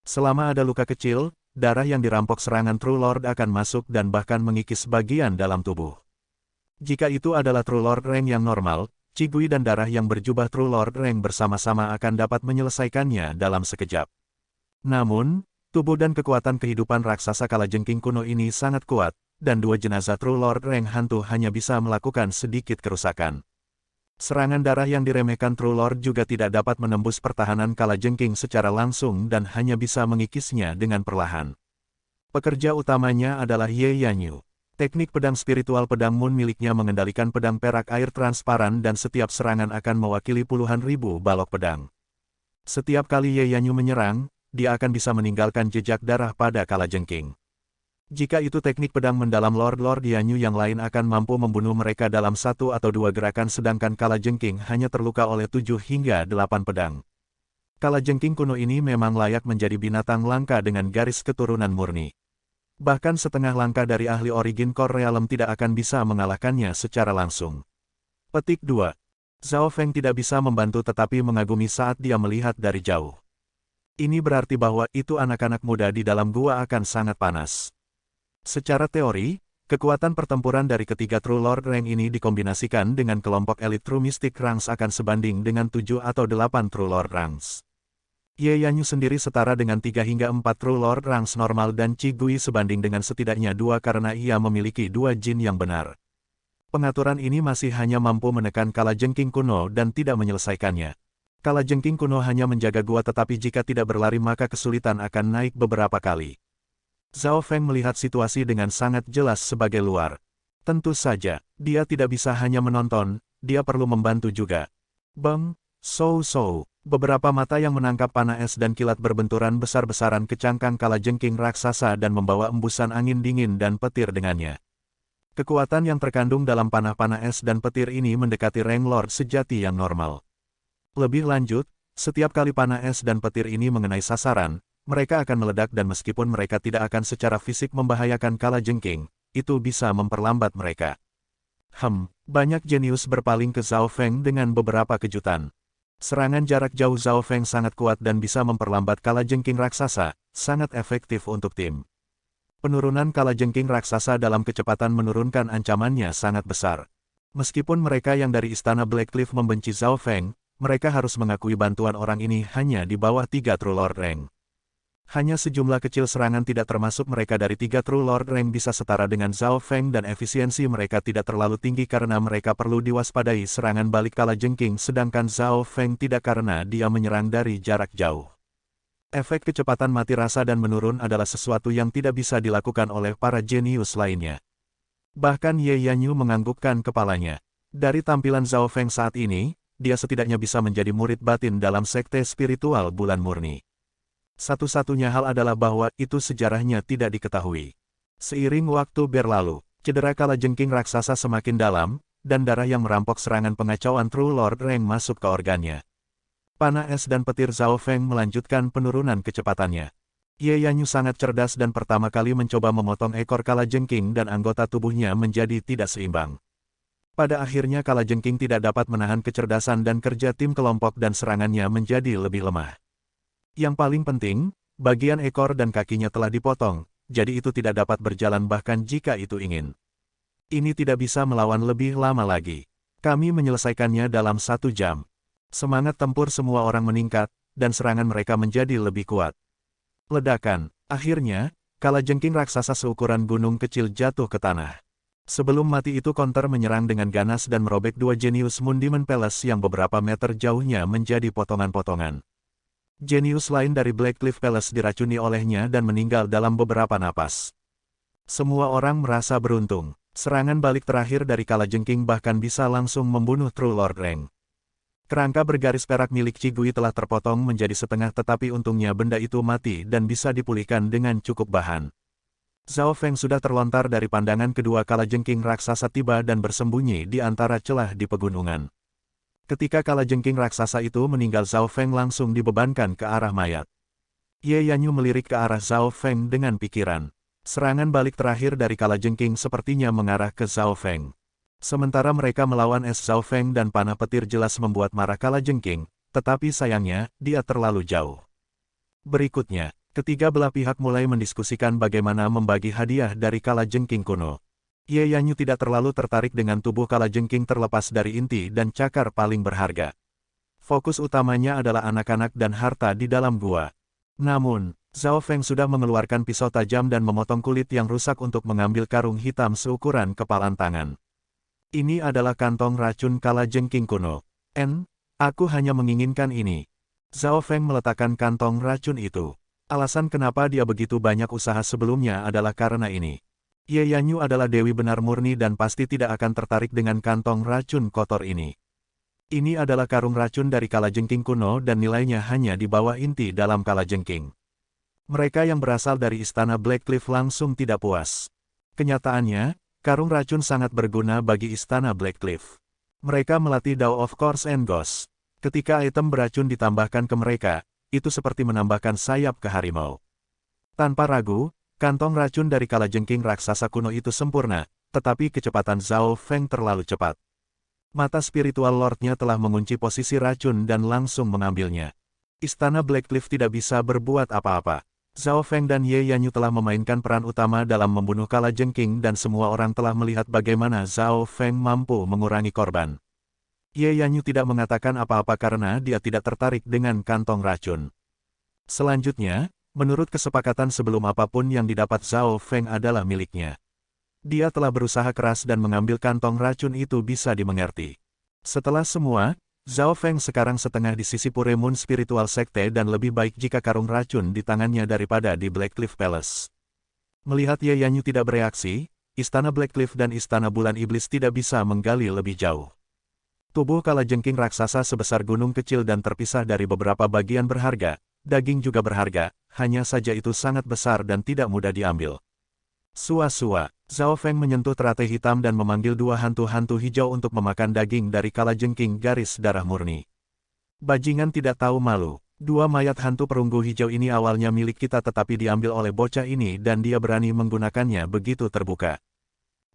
Speaker 1: Selama ada luka kecil, darah yang dirampok serangan True Lord akan masuk dan bahkan mengikis bagian dalam tubuh. Jika itu adalah True Lord Rank yang normal, Qigui dan darah yang berjubah True Lord Rank bersama-sama akan dapat menyelesaikannya dalam sekejap. Namun, tubuh dan kekuatan kehidupan raksasa kalajengking kuno ini sangat kuat, dan 2 jenazah True Lord Rank hantu hanya bisa melakukan sedikit kerusakan. Serangan darah yang diremehkan True Lord juga tidak dapat menembus pertahanan kalajengking secara langsung dan hanya bisa mengikisnya dengan perlahan. Pekerja utamanya adalah Ye Yanyu. Teknik pedang spiritual pedang Moon miliknya mengendalikan pedang perak air transparan dan setiap serangan akan mewakili puluhan ribu balok pedang. Setiap kali Ye Yanyu menyerang, dia akan bisa meninggalkan jejak darah pada kalajengking. Jika itu teknik pedang mendalam Lord Yanyu yang lain akan mampu membunuh mereka dalam 1 atau 2 gerakan sedangkan kalajengking hanya terluka oleh 7 hingga 8 pedang. Kalajengking kuno ini memang layak menjadi binatang langka dengan garis keturunan murni. Bahkan setengah langkah dari ahli Origin Core Realm tidak akan bisa mengalahkannya secara langsung. Petik 2. Zhao Feng tidak bisa membantu tetapi mengagumi saat dia melihat dari jauh. Ini berarti bahwa itu anak-anak muda di dalam gua akan sangat panas. Secara teori, Kekuatan pertempuran dari ketiga True Lord Rank ini dikombinasikan dengan kelompok elit True Mystic Ranks akan sebanding dengan 7 atau 8 True Lord Ranks. Ye Yanyu sendiri setara dengan 3 hingga 4 True Lord Ranks normal dan Qi Gui sebanding dengan setidaknya 2 karena ia memiliki 2 jin yang benar. Pengaturan ini masih hanya mampu menekan kalajengking kuno dan tidak menyelesaikannya. Kalajengking kuno hanya menjaga gua tetapi jika tidak berlari maka kesulitan akan naik beberapa kali. Zhao Feng melihat situasi dengan sangat jelas sebagai luar. Tentu saja, dia tidak bisa hanya menonton, dia perlu membantu juga. Bang, Sou. Beberapa mata yang menangkap panah es dan kilat berbenturan besar-besaran ke cangkang kalajengking raksasa dan membawa embusan angin dingin dan petir dengannya. Kekuatan yang terkandung dalam panah-panah es dan petir ini mendekati rank Lord sejati yang normal. Lebih lanjut, setiap kali panah es dan petir ini mengenai sasaran, mereka akan meledak dan meskipun mereka tidak akan secara fisik membahayakan kalajengking, itu bisa memperlambat mereka. Banyak jenius berpaling ke Zhao Feng dengan beberapa kejutan. Serangan jarak jauh Zhao Feng sangat kuat dan bisa memperlambat kalajengking raksasa, sangat efektif untuk tim. Penurunan kalajengking raksasa dalam kecepatan menurunkan ancamannya sangat besar. Meskipun mereka yang dari Istana Blackcliff membenci Zhao Feng, mereka harus mengakui bantuan orang ini hanya di bawah 3 True Lord Rank. Hanya sejumlah kecil serangan tidak termasuk mereka dari 3 True Lord Rank bisa setara dengan Zhao Feng dan efisiensi mereka tidak terlalu tinggi karena mereka perlu diwaspadai serangan balik kalajengking sedangkan Zhao Feng tidak karena dia menyerang dari jarak jauh. Efek kecepatan mati rasa dan menurun adalah sesuatu yang tidak bisa dilakukan oleh para jenius lainnya. Bahkan Ye Yanyu menganggukkan kepalanya. Dari tampilan Zhao Feng saat ini, dia setidaknya bisa menjadi murid batin dalam sekte spiritual bulan murni. Satu-satunya hal adalah bahwa itu sejarahnya tidak diketahui. Seiring waktu berlalu, cedera kalajengking raksasa semakin dalam, dan darah yang merampok serangan pengacauan True Lord Rank masuk ke organnya. Panah es dan petir Zhao Feng melanjutkan penurunan kecepatannya. Ye Yanyu sangat cerdas dan pertama kali mencoba memotong ekor kalajengking dan anggota tubuhnya menjadi tidak seimbang. Pada akhirnya kalajengking tidak dapat menahan kecerdasan dan kerja tim kelompok dan serangannya menjadi lebih lemah. Yang paling penting, bagian ekor dan kakinya telah dipotong, jadi itu tidak dapat berjalan bahkan jika itu ingin. Ini tidak bisa melawan lebih lama lagi. Kami menyelesaikannya dalam 1 jam. Semangat tempur semua orang meningkat, dan serangan mereka menjadi lebih kuat. Ledakan. Akhirnya, kalajengking raksasa seukuran gunung kecil jatuh ke tanah. Sebelum mati itu counter menyerang dengan ganas dan merobek 2 jenius Moon Demon Palace yang beberapa meter jauhnya menjadi potongan-potongan. Jenius lain dari Blackcliff Palace diracuni olehnya dan meninggal dalam beberapa napas. Semua orang merasa beruntung. Serangan balik terakhir dari kalajengking bahkan bisa langsung membunuh True Lord Rank. Kerangka bergaris perak milik Qi Gui telah terpotong menjadi setengah tetapi untungnya benda itu mati dan bisa dipulihkan dengan cukup bahan. Zhao Feng sudah terlontar dari pandangan kedua kalajengking raksasa tiba dan bersembunyi di antara celah di pegunungan. Ketika kalajengking raksasa itu meninggal Zhao Feng langsung dibebankan ke arah mayat. Ye Yanyu melirik ke arah Zhao Feng dengan pikiran. Serangan balik terakhir dari kalajengking sepertinya mengarah ke Zhao Feng. Sementara mereka melawan es Zhao Feng dan panah petir jelas membuat marah kalajengking, tetapi sayangnya, dia terlalu jauh. Berikutnya, ketiga belah pihak mulai mendiskusikan bagaimana membagi hadiah dari kalajengking kuno. Ye Yanyu tidak terlalu tertarik dengan tubuh kalajengking terlepas dari inti dan cakar paling berharga. Fokus utamanya adalah anak-anak dan harta di dalam gua. Namun, Zhao Feng sudah mengeluarkan pisau tajam dan memotong kulit yang rusak untuk mengambil karung hitam seukuran kepalan tangan. Ini adalah kantong racun kalajengking kuno. Aku hanya menginginkan ini. Zhao Feng meletakkan kantong racun itu. Alasan kenapa dia begitu banyak usaha sebelumnya adalah karena ini. Ye Yanyu adalah dewi benar murni dan pasti tidak akan tertarik dengan kantong racun kotor ini. Ini adalah karung racun dari kalajengking kuno dan nilainya hanya di bawah inti dalam kalajengking. Mereka yang berasal dari Istana Blackcliff langsung tidak puas. Kenyataannya, karung racun sangat berguna bagi Istana Blackcliff. Mereka melatih Dao of Course and Ghost. Ketika item beracun ditambahkan ke mereka, itu seperti menambahkan sayap ke harimau. Tanpa ragu, kantong racun dari kalajengking raksasa kuno itu sempurna, tetapi kecepatan Zhao Feng terlalu cepat. Mata spiritual lordnya telah mengunci posisi racun dan langsung mengambilnya. Istana Blackcliff tidak bisa berbuat apa-apa. Zhao Feng dan Ye Yanyu telah memainkan peran utama dalam membunuh kalajengking dan semua orang telah melihat bagaimana Zhao Feng mampu mengurangi korban. Ye Yanyu tidak mengatakan apa-apa karena dia tidak tertarik dengan kantong racun. Selanjutnya, menurut kesepakatan sebelum apapun yang didapat Zhao Feng adalah miliknya. Dia telah berusaha keras dan mengambil kantong racun itu bisa dimengerti. Setelah semua, Zhao Feng sekarang setengah di sisi Pure Moon Spiritual Sekte dan lebih baik jika karung racun di tangannya daripada di Blackcliff Palace. Melihat Ye Yanyu tidak bereaksi, Istana Blackcliff dan Istana Bulan Iblis tidak bisa menggali lebih jauh. Tubuh kalajengking raksasa sebesar gunung kecil dan terpisah dari beberapa bagian berharga, daging juga berharga, hanya saja itu sangat besar dan tidak mudah diambil. Sua-sua, Zhao Feng menyentuh teratai hitam dan memanggil dua hantu-hantu hijau untuk memakan daging dari kalajengking garis darah murni. Bajingan tidak tahu malu. Dua mayat hantu perunggu hijau ini awalnya milik kita tetapi diambil oleh bocah ini dan dia berani menggunakannya begitu terbuka.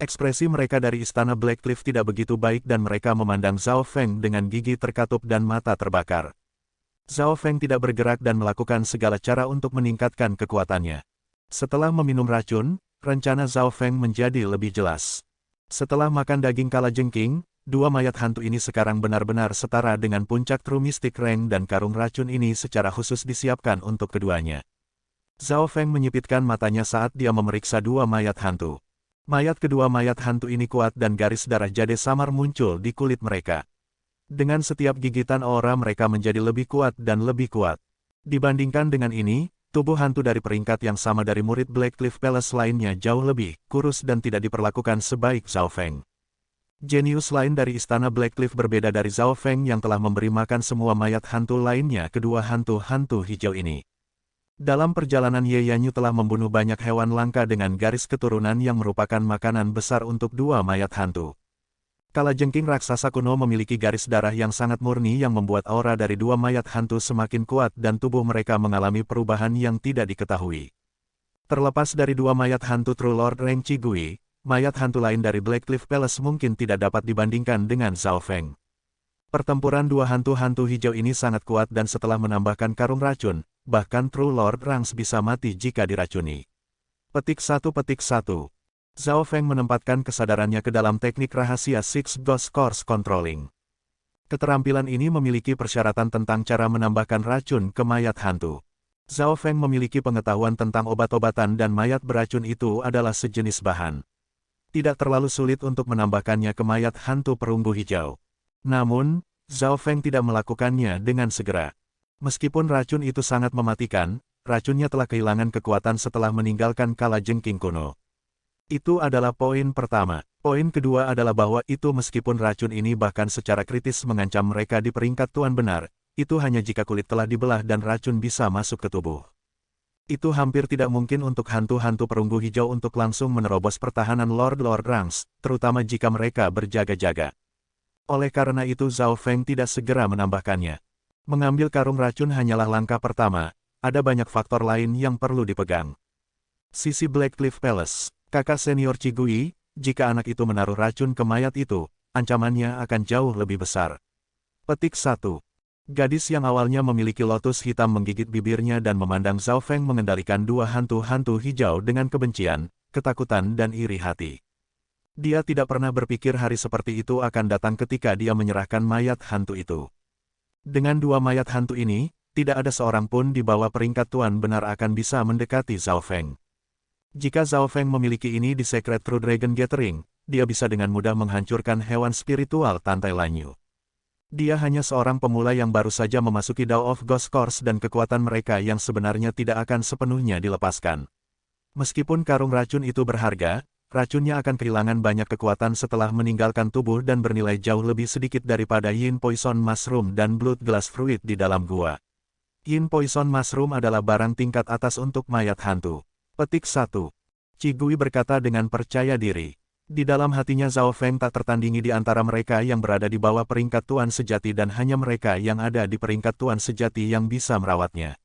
Speaker 1: Ekspresi mereka dari Istana Blackcliff tidak begitu baik dan mereka memandang Zhao Feng dengan gigi terkatup dan mata terbakar. Zhao Feng tidak bergerak dan melakukan segala cara untuk meningkatkan kekuatannya. Setelah meminum racun, rencana Zhao Feng menjadi lebih jelas. Setelah makan daging kalajengking, dua mayat hantu ini sekarang benar-benar setara dengan puncak True Mystic Rank dan karung racun ini secara khusus disiapkan untuk keduanya. Zhao Feng menyipitkan matanya saat dia memeriksa dua mayat hantu. Mayat kedua mayat hantu ini kuat dan garis darah jade samar muncul di kulit mereka. Dengan setiap gigitan aura mereka menjadi lebih kuat dan lebih kuat. Dibandingkan dengan ini, tubuh hantu dari peringkat yang sama dari murid Blackcliff Palace lainnya jauh lebih kurus dan tidak diperlakukan sebaik Zhao Feng. Jenius lain dari Istana Blackcliff berbeda dari Zhao Feng yang telah memberi makan semua mayat hantu lainnya kedua hantu-hantu hijau ini. Dalam perjalanan Ye Yanyu telah membunuh banyak hewan langka dengan garis keturunan yang merupakan makanan besar untuk dua mayat hantu. Kalajengking raksasa kuno memiliki garis darah yang sangat murni yang membuat aura dari dua mayat hantu semakin kuat dan tubuh mereka mengalami perubahan yang tidak diketahui. Terlepas dari dua mayat hantu True Lord Ren Qigui, mayat hantu lain dari Blackcliff Palace mungkin tidak dapat dibandingkan dengan Zhao Feng. Pertempuran dua hantu-hantu hijau ini sangat kuat dan setelah menambahkan karung racun, bahkan True Lord Rangs bisa mati jika diracuni. Petik 1. Zhao Feng menempatkan kesadarannya ke dalam teknik rahasia Six Ghost Course Controlling. Keterampilan ini memiliki persyaratan tentang cara menambahkan racun ke mayat hantu. Zhao Feng memiliki pengetahuan tentang obat-obatan dan mayat beracun itu adalah sejenis bahan. Tidak terlalu sulit untuk menambahkannya ke mayat hantu perunggu hijau. Namun, Zhao Feng tidak melakukannya dengan segera. Meskipun racun itu sangat mematikan, racunnya telah kehilangan kekuatan setelah meninggalkan kalajengking kuno. Itu adalah poin pertama. Poin kedua adalah bahwa itu meskipun racun ini bahkan secara kritis mengancam mereka di peringkat Tuan Benar, itu hanya jika kulit telah dibelah dan racun bisa masuk ke tubuh. Itu hampir tidak mungkin untuk hantu-hantu perunggu hijau untuk langsung menerobos pertahanan Lord Rangs, terutama jika mereka berjaga-jaga. Oleh karena itu Zhao Feng tidak segera menambahkannya. Mengambil karung racun hanyalah langkah pertama, ada banyak faktor lain yang perlu dipegang. Sisi Blackcliff Palace. Kakak senior Qigui, jika anak itu menaruh racun ke mayat itu, ancamannya akan jauh lebih besar. Petik 1. Gadis yang awalnya memiliki lotus hitam menggigit bibirnya dan memandang Zhao Feng mengendalikan dua hantu-hantu hijau dengan kebencian, ketakutan dan iri hati. Dia tidak pernah berpikir hari seperti itu akan datang ketika dia menyerahkan mayat hantu itu. Dengan dua mayat hantu ini, tidak ada seorang pun di bawah peringkat Tuan Benar akan bisa mendekati Zhao Feng. Jika Zhao Feng memiliki ini di Secret True Dragon Gathering, dia bisa dengan mudah menghancurkan hewan spiritual Tantai Lanyu. Dia hanya seorang pemula yang baru saja memasuki Dao of Ghost Course dan kekuatan mereka yang sebenarnya tidak akan sepenuhnya dilepaskan. Meskipun karung racun itu berharga, racunnya akan kehilangan banyak kekuatan setelah meninggalkan tubuh dan bernilai jauh lebih sedikit daripada Yin Poison Mushroom dan Blood Glass Fruit di dalam gua. Yin Poison Mushroom adalah barang tingkat atas untuk mayat hantu. Petik 1. Qigui berkata dengan percaya diri. Di dalam hatinya Zhao Feng tak tertandingi di antara mereka yang berada di bawah peringkat Tuan sejati dan hanya mereka yang ada di peringkat Tuan sejati yang bisa merawatnya.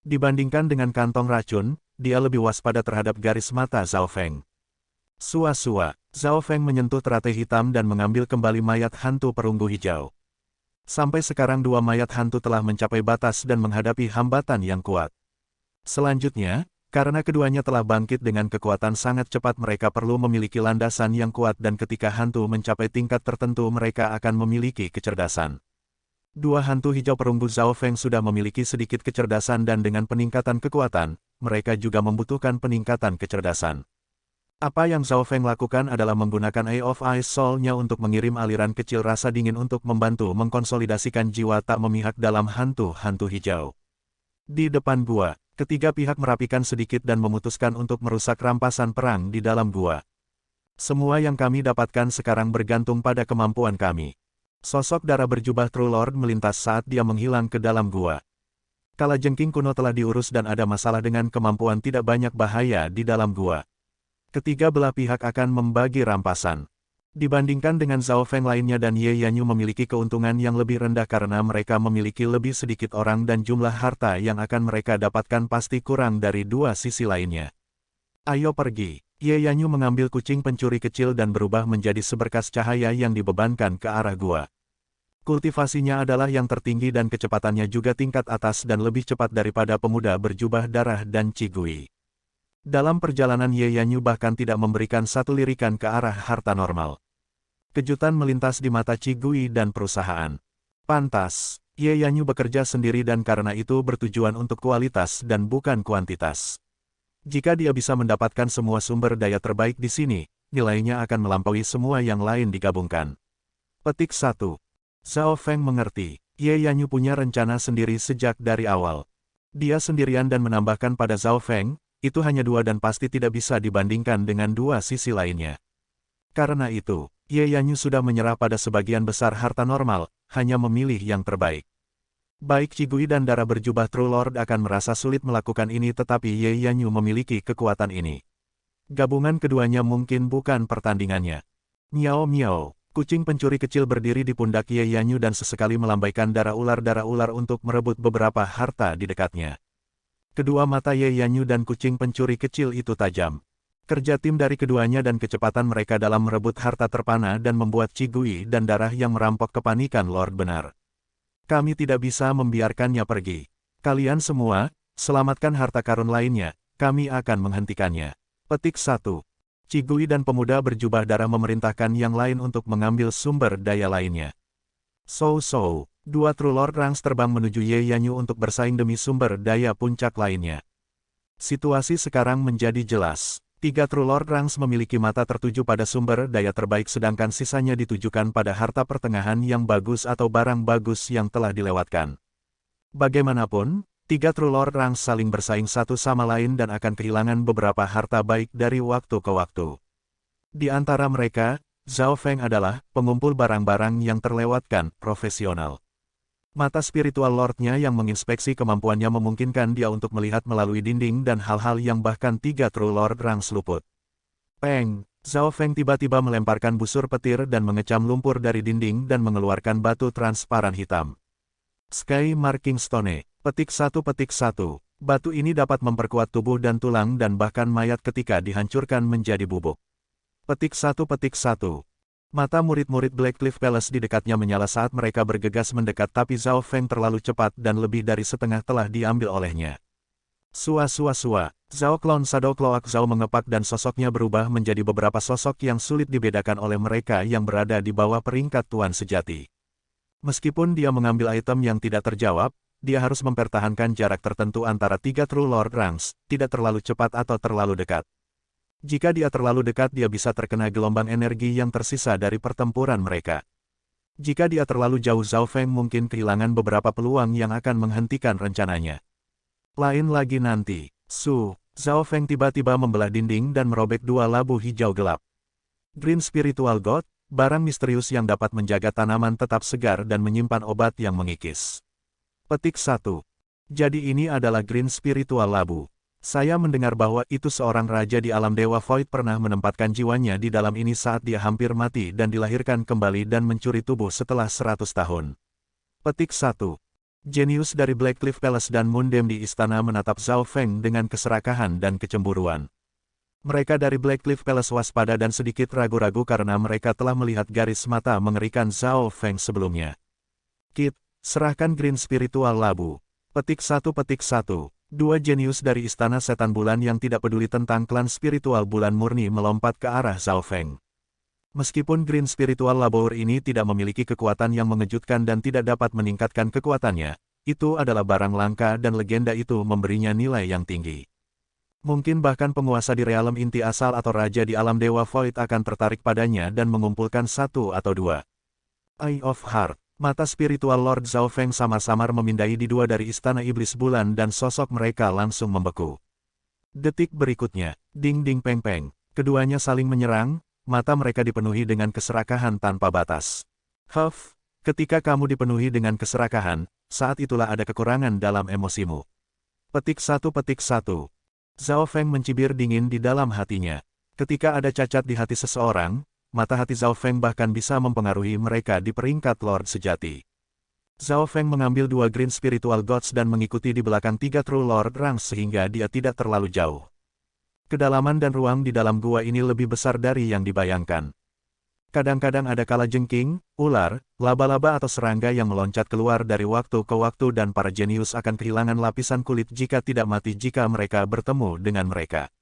Speaker 1: Dibandingkan dengan kantong racun, dia lebih waspada terhadap garis mata Zhao Feng. Sua-sua, Zhao Feng menyentuh teratai hitam dan mengambil kembali mayat hantu perunggu hijau. Sampai sekarang dua mayat hantu telah mencapai batas dan menghadapi hambatan yang kuat. Selanjutnya, karena keduanya telah bangkit dengan kekuatan sangat cepat, mereka perlu memiliki landasan yang kuat, dan ketika hantu mencapai tingkat tertentu mereka akan memiliki kecerdasan. Dua hantu hijau perunggu Zhao Feng sudah memiliki sedikit kecerdasan, dan dengan peningkatan kekuatan, mereka juga membutuhkan peningkatan kecerdasan. Apa yang Zhao Feng lakukan adalah menggunakan Eye of Ice Soul-nya untuk mengirim aliran kecil rasa dingin untuk membantu mengkonsolidasikan jiwa tak memihak dalam hantu-hantu hijau. Di depan gua, ketiga pihak merapikan sedikit dan memutuskan untuk merusak rampasan perang di dalam gua. Semua yang kami dapatkan sekarang bergantung pada kemampuan kami. Sosok darah berjubah True Lord melintas saat dia menghilang ke dalam gua. Kalajengking kuno telah diurus dan ada masalah dengan kemampuan tidak banyak bahaya di dalam gua. Ketiga belah pihak akan membagi rampasan. Dibandingkan dengan Zhao Feng lainnya dan Ye Yanyu memiliki keuntungan yang lebih rendah karena mereka memiliki lebih sedikit orang dan jumlah harta yang akan mereka dapatkan pasti kurang dari dua sisi lainnya. Ayo pergi. Ye Yanyu mengambil kucing pencuri kecil dan berubah menjadi seberkas cahaya yang dibebankan ke arah gua. Kultivasinya adalah yang tertinggi dan kecepatannya juga tingkat atas dan lebih cepat daripada pemuda berjubah darah dan Cigui. Dalam perjalanan Ye Yanyu bahkan tidak memberikan satu lirikan ke arah harta normal. Kejutan melintas di mata Cigui dan perusahaan. Pantas, Ye Yanyu bekerja sendiri dan karena itu bertujuan untuk kualitas dan bukan kuantitas. Jika dia bisa mendapatkan semua sumber daya terbaik di sini, nilainya akan melampaui semua yang lain digabungkan. Petik 1. Zhao Feng mengerti, Ye Yanyu punya rencana sendiri sejak dari awal. Dia sendirian dan menambahkan pada Zhao Feng, itu hanya dua dan pasti tidak bisa dibandingkan dengan dua sisi lainnya. Karena itu, Ye Yanyu sudah menyerah pada sebagian besar harta normal, hanya memilih yang terbaik. Baik Cigui dan darah berjubah True Lord akan merasa sulit melakukan ini, tetapi Ye Yanyu memiliki kekuatan ini. Gabungan keduanya mungkin bukan pertandingannya. Miao miao, kucing pencuri kecil berdiri di pundak Ye Yanyu dan sesekali melambaikan darah ular untuk merebut beberapa harta di dekatnya. Kedua mata Ye Yanyu dan kucing pencuri kecil itu tajam. Kerja tim dari keduanya dan kecepatan mereka dalam merebut harta terpana dan membuat Cigui dan darah yang merampok kepanikan Lord benar. Kami tidak bisa membiarkannya pergi. Kalian semua, selamatkan harta karun lainnya, kami akan menghentikannya. Petik 1. Cigui dan pemuda berjubah darah memerintahkan yang lain untuk mengambil sumber daya lainnya. Dua True Lord Ranks terbang menuju Ye Yanyu untuk bersaing demi sumber daya puncak lainnya. Situasi sekarang menjadi jelas. Tiga True Lord Ranks memiliki mata tertuju pada sumber daya terbaik sedangkan sisanya ditujukan pada harta pertengahan yang bagus atau barang bagus yang telah dilewatkan. Bagaimanapun, tiga True Lord Ranks saling bersaing satu sama lain dan akan kehilangan beberapa harta baik dari waktu ke waktu. Di antara mereka, Zhao Feng adalah pengumpul barang-barang yang terlewatkan, profesional. Mata spiritual Lord-nya yang menginspeksi kemampuannya memungkinkan dia untuk melihat melalui dinding dan hal-hal yang bahkan tiga True Lord Ranks luput. Peng! Zhao Feng tiba-tiba melemparkan busur petir dan mengecam lumpur dari dinding dan mengeluarkan batu transparan hitam. Sky Marking Stone. Petik 1. Batu ini dapat memperkuat tubuh dan tulang dan bahkan mayat ketika dihancurkan menjadi bubuk. Petik 1. Mata murid-murid Blackcliff Palace di dekatnya menyala saat mereka bergegas mendekat, tapi Zhao Feng terlalu cepat dan lebih dari setengah telah diambil olehnya. Sua. Zhao Clown Shadow Cloak Zhao mengepak dan sosoknya berubah menjadi beberapa sosok yang sulit dibedakan oleh mereka yang berada di bawah peringkat tuan sejati. Meskipun dia mengambil item yang tidak terjawab, dia harus mempertahankan jarak tertentu antara tiga True Lord Ranks, tidak terlalu cepat atau terlalu dekat. Jika dia terlalu dekat dia bisa terkena gelombang energi yang tersisa dari pertempuran mereka. Jika dia terlalu jauh Zhao Feng mungkin kehilangan beberapa peluang yang akan menghentikan rencananya. Lain lagi nanti. Zhao Feng tiba-tiba membelah dinding dan merobek dua labu hijau gelap. Green Spiritual God, barang misterius yang dapat menjaga tanaman tetap segar dan menyimpan obat yang mengikis. Petik 1. Jadi ini adalah Green Spiritual Labu. Saya mendengar bahwa itu seorang raja di alam Dewa Void pernah menempatkan jiwanya di dalam ini saat dia hampir mati dan dilahirkan kembali dan mencuri tubuh setelah 100 tahun. Petik 1. Jenius dari Blackcliff Palace dan Mundem di istana menatap Zhao Feng dengan keserakahan dan kecemburuan. Mereka dari Blackcliff Palace waspada dan sedikit ragu-ragu karena mereka telah melihat garis mata mengerikan Zhao Feng sebelumnya. Kit, serahkan Green Spiritual Labu. Petik 1. Dua jenius dari Istana Setan Bulan yang tidak peduli tentang klan spiritual bulan murni melompat ke arah Zhao Feng. Meskipun Green Spiritual Labour ini tidak memiliki kekuatan yang mengejutkan dan tidak dapat meningkatkan kekuatannya, itu adalah barang langka dan legenda itu memberinya nilai yang tinggi. Mungkin bahkan penguasa di realem inti asal atau raja di alam Dewa Void akan tertarik padanya dan mengumpulkan satu atau dua. Eye of Heart. Mata spiritual Lord Zhao Feng samar-samar memindai di dua dari Istana Iblis Bulan dan sosok mereka langsung membeku. Detik berikutnya, ding-ding peng-peng, keduanya saling menyerang, mata mereka dipenuhi dengan keserakahan tanpa batas. Huff, ketika kamu dipenuhi dengan keserakahan, saat itulah ada kekurangan dalam emosimu. Petik 1. Zhao Feng mencibir dingin di dalam hatinya. Ketika ada cacat di hati seseorang, mata hati Zhao Feng bahkan bisa mempengaruhi mereka di peringkat Lord sejati. Zhao Feng mengambil dua Green Spiritual Gods dan mengikuti di belakang tiga True Lord Ranks sehingga dia tidak terlalu jauh. Kedalaman dan ruang di dalam gua ini lebih besar dari yang dibayangkan. Kadang-kadang ada kalajengking, ular, laba-laba atau serangga yang meloncat keluar dari waktu ke waktu dan para jenius akan kehilangan lapisan kulit jika tidak mati jika mereka bertemu dengan mereka.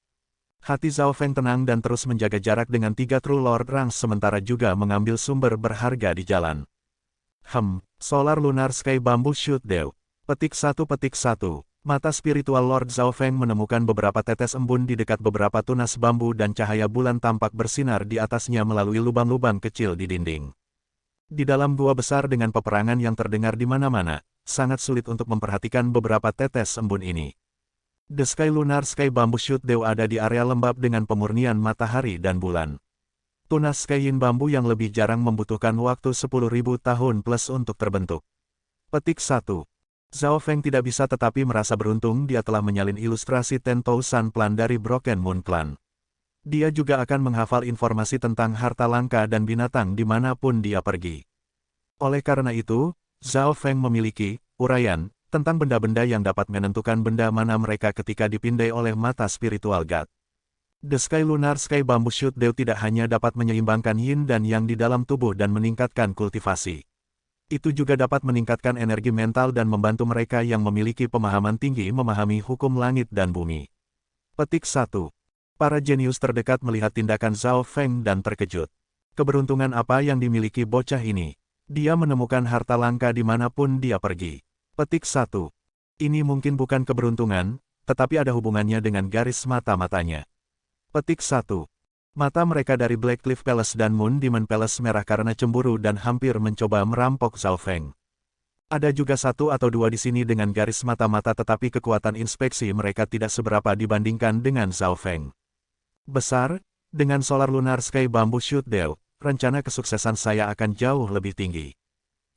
Speaker 1: Hati Zhao Feng tenang dan terus menjaga jarak dengan tiga True Lord Ranks sementara juga mengambil sumber berharga di jalan. Solar Lunar Sky Bamboo Shoot Dew. Petik 1. Mata spiritual Lord Zhao Feng menemukan beberapa tetes embun di dekat beberapa tunas bambu dan cahaya bulan tampak bersinar di atasnya melalui lubang-lubang kecil di dinding. Di dalam gua besar dengan peperangan yang terdengar di mana-mana, sangat sulit untuk memperhatikan beberapa tetes embun ini. The Sky Lunar Sky Bamboo Shoot Dew ada di area lembab dengan pemurnian matahari dan bulan. Tunas Sky Yin bambu yang lebih jarang membutuhkan waktu 10.000 tahun plus untuk terbentuk. Petik 1. Zhao Feng tidak bisa tetapi merasa beruntung dia telah menyalin ilustrasi Tentou Sun Plan dari Broken Moon Clan. Dia juga akan menghafal informasi tentang harta langka dan binatang dimanapun dia pergi. Oleh karena itu, Zhao Feng memiliki uraian tentang benda-benda yang dapat menentukan benda mana mereka ketika dipindai oleh mata spiritual God. The Sky Lunar Sky Bamboo Shoot Dew tidak hanya dapat menyeimbangkan yin dan yang di dalam tubuh dan meningkatkan kultivasi. Itu juga dapat meningkatkan energi mental dan membantu mereka yang memiliki pemahaman tinggi memahami hukum langit dan bumi. Petik 1. Para jenius terdekat melihat tindakan Zhao Feng dan terkejut. Keberuntungan apa yang dimiliki bocah ini? Dia menemukan harta langka dimanapun dia pergi. Petik 1. Ini mungkin bukan keberuntungan, tetapi ada hubungannya dengan garis mata-matanya. Petik 1. Mata mereka dari Black Cliff Palace dan Moon Demon Palace merah karena cemburu dan hampir mencoba merampok Zhao Feng. Ada juga satu atau dua di sini dengan garis mata-mata tetapi kekuatan inspeksi mereka tidak seberapa dibandingkan dengan Zhao Feng. Besar, dengan Solar Lunar Sky Bamboo Shoot Dew, rencana kesuksesan saya akan jauh lebih tinggi.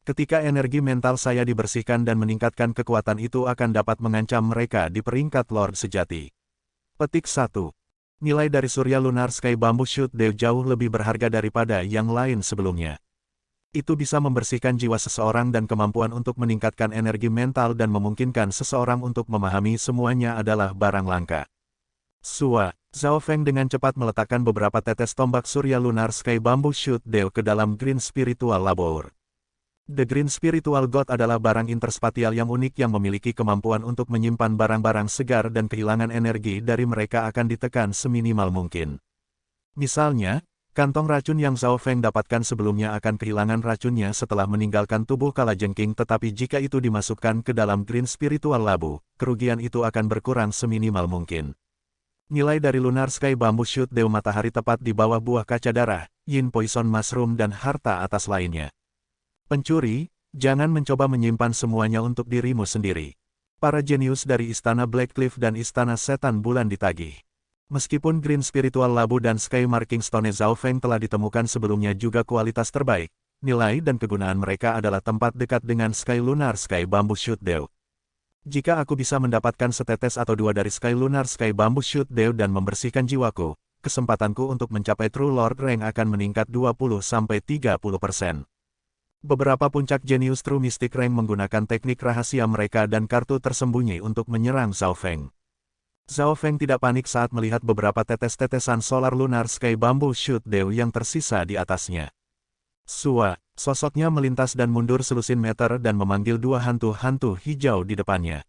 Speaker 1: Ketika energi mental saya dibersihkan dan meningkatkan kekuatan itu akan dapat mengancam mereka di peringkat Lord sejati. Petik 1. Nilai dari Surya Lunar Sky Bamboo Shoot Dew jauh lebih berharga daripada yang lain sebelumnya. Itu bisa membersihkan jiwa seseorang dan kemampuan untuk meningkatkan energi mental dan memungkinkan seseorang untuk memahami semuanya adalah barang langka. Zhao Feng dengan cepat meletakkan beberapa tetes tombak Surya Lunar Sky Bamboo Shoot Dew ke dalam Green Spiritual Labour. The Green Spiritual God adalah barang interspatial yang unik yang memiliki kemampuan untuk menyimpan barang-barang segar dan kehilangan energi dari mereka akan ditekan seminimal mungkin. Misalnya, kantong racun yang Zhao Feng dapatkan sebelumnya akan kehilangan racunnya setelah meninggalkan tubuh kalajengking tetapi jika itu dimasukkan ke dalam Green Spiritual Labu, kerugian itu akan berkurang seminimal mungkin. Nilai dari Lunar Sky Bamboo Shoot Dew matahari tepat di bawah buah kaca darah, Yin Poison Mushroom dan harta atas lainnya. Pencuri, jangan mencoba menyimpan semuanya untuk dirimu sendiri. Para jenius dari Istana Black Cliff dan Istana Setan Bulan ditagih. Meskipun Green Spiritual Labu dan Sky Marking Stone Zhao Feng telah ditemukan sebelumnya juga kualitas terbaik, nilai dan kegunaan mereka adalah tempat dekat dengan Sky Lunar Sky Bamboo Shoot Dew. Jika aku bisa mendapatkan setetes atau dua dari Sky Lunar Sky Bamboo Shoot Dew dan membersihkan jiwaku, kesempatanku untuk mencapai True Lord Rank akan meningkat 20-30%. Beberapa puncak jenius True Mystic Rank menggunakan teknik rahasia mereka dan kartu tersembunyi untuk menyerang Zhao Feng. Zhao Feng tidak panik saat melihat beberapa tetes-tetesan Solar Lunar Sky Bamboo Shoot Dew yang tersisa di atasnya. Sosoknya melintas dan mundur selusin meter dan memanggil dua hantu-hantu hijau di depannya.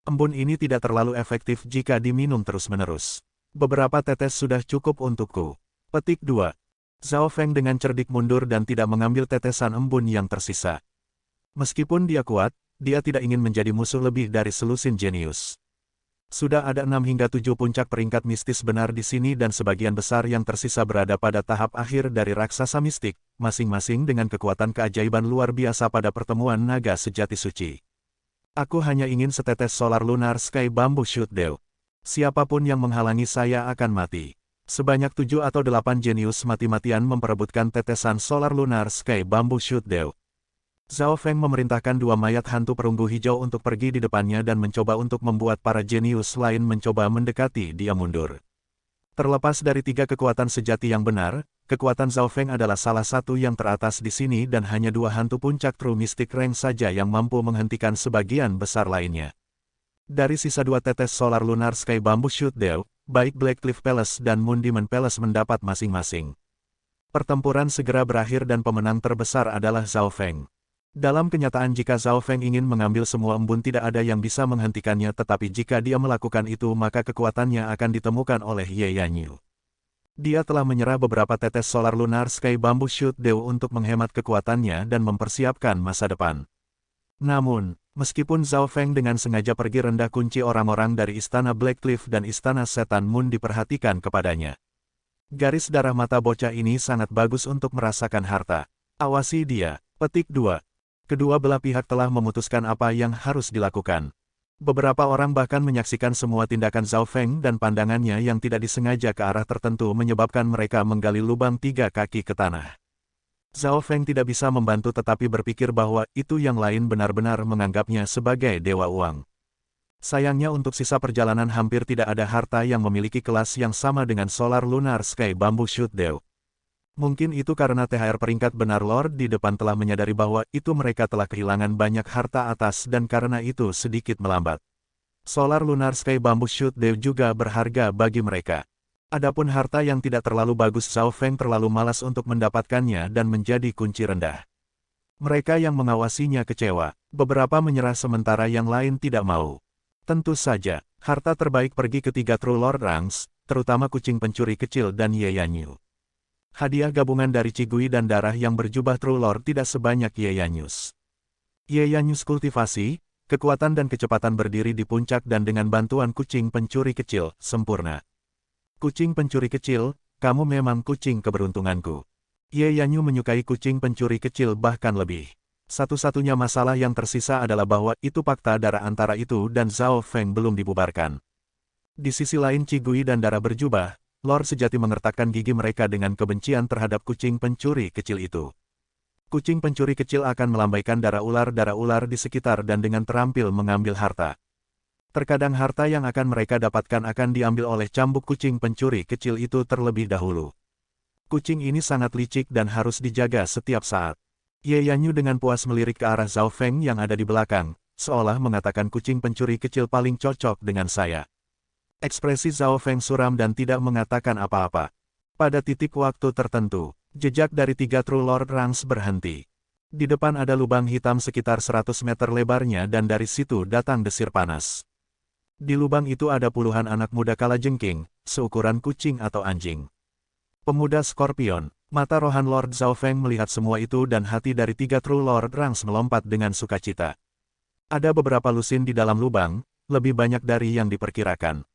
Speaker 1: Embun ini tidak terlalu efektif jika diminum terus-menerus. Beberapa tetes sudah cukup untukku. Petik 2. Zhao Feng dengan cerdik mundur dan tidak mengambil tetesan embun yang tersisa. Meskipun dia kuat, dia tidak ingin menjadi musuh lebih dari selusin jenius. Sudah ada 6 hingga 7 puncak peringkat mistis benar di sini dan sebagian besar yang tersisa berada pada tahap akhir dari raksasa mistik, masing-masing dengan kekuatan keajaiban luar biasa pada pertemuan naga sejati suci. Aku hanya ingin setetes Solar Lunar Sky Bamboo Shoot Dew. Siapapun yang menghalangi saya akan mati. Sebanyak 7 atau 8 jenius mati-matian memperebutkan tetesan Solar Lunar Sky Bamboo Shoot Dew. Zhao Feng memerintahkan 2 mayat hantu perunggu hijau untuk pergi di depannya dan mencoba untuk membuat para jenius lain mencoba mendekati dia mundur. Terlepas dari 3 kekuatan sejati yang benar, kekuatan Zhao Feng adalah salah satu yang teratas di sini dan hanya 2 hantu puncak True Mystic Rank saja yang mampu menghentikan sebagian besar lainnya. Dari sisa 2 tetes Solar Lunar Sky Bamboo Shoot Dew, baik Black Cliff Palace dan Moon Demon Palace mendapat masing-masing. Pertempuran segera berakhir dan pemenang terbesar adalah Zhao Feng. Dalam kenyataan jika Zhao Feng ingin mengambil semua embun tidak ada yang bisa menghentikannya tetapi jika dia melakukan itu maka kekuatannya akan ditemukan oleh Ye Yanyu. Dia telah menyerah beberapa tetes Solar Lunar Sky Bamboo Shoot Dew untuk menghemat kekuatannya dan mempersiapkan masa depan. Namun, meskipun Zhao Feng dengan sengaja pergi rendah kunci orang-orang dari Istana Black Cliff dan Istana Setan Moon diperhatikan kepadanya. Garis darah mata bocah ini sangat bagus untuk merasakan harta. Awasi dia. Petik 2. Kedua belah pihak telah memutuskan apa yang harus dilakukan. Beberapa orang bahkan menyaksikan semua tindakan Zhao Feng dan pandangannya yang tidak disengaja ke arah tertentu menyebabkan mereka menggali lubang 3 kaki ke tanah. Zhao Feng tidak bisa membantu tetapi berpikir bahwa itu yang lain benar-benar menganggapnya sebagai dewa uang. Sayangnya untuk sisa perjalanan hampir tidak ada harta yang memiliki kelas yang sama dengan Solar Lunar Sky Bamboo Shoot Dew. Mungkin itu karena THR peringkat benar Lord di depan telah menyadari bahwa itu mereka telah kehilangan banyak harta atas dan karena itu sedikit melambat. Solar Lunar Sky Bamboo Shoot Dew juga berharga bagi mereka. Adapun harta yang tidak terlalu bagus Zhao Feng terlalu malas untuk mendapatkannya dan menjadi kunci rendah. Mereka yang mengawasinya kecewa, beberapa menyerah sementara yang lain tidak mau. Tentu saja, harta terbaik pergi ke 3 True Lord Ranks, terutama kucing pencuri kecil dan Ye Yanyu. Hadiah gabungan dari Cigui dan darah yang berjubah True Lord tidak sebanyak Ye Yanyus. Ye Yanyus kultivasi, kekuatan dan kecepatan berdiri di puncak dan dengan bantuan kucing pencuri kecil, sempurna. Kucing pencuri kecil, kamu memang kucing keberuntunganku. Ye Yanyu menyukai kucing pencuri kecil bahkan lebih. Satu-satunya masalah yang tersisa adalah bahwa itu fakta darah antara itu dan Zhao Feng belum dibubarkan. Di sisi lain Cigui dan darah berjubah, Lord sejati mengertakkan gigi mereka dengan kebencian terhadap kucing pencuri kecil itu. Kucing pencuri kecil akan melambaikan darah ular di sekitar dan dengan terampil mengambil harta. Terkadang harta yang akan mereka dapatkan akan diambil oleh cambuk kucing pencuri kecil itu terlebih dahulu. Kucing ini sangat licik dan harus dijaga setiap saat. Ye Yanyu dengan puas melirik ke arah Zhao Feng yang ada di belakang, seolah mengatakan kucing pencuri kecil paling cocok dengan saya. Ekspresi Zhao Feng suram dan tidak mengatakan apa-apa. Pada titik waktu tertentu, jejak dari 3 True Lord Ranks berhenti. Di depan ada lubang hitam sekitar 100 meter lebarnya dan dari situ datang desir panas. Di lubang itu ada puluhan anak muda kalajengking, seukuran kucing atau anjing. Pemuda Scorpion, mata rohan Lord Zhao Feng melihat semua itu dan hati dari 3 True Lord Ranks melompat dengan sukacita. Ada beberapa lusin di dalam lubang, lebih banyak dari yang diperkirakan.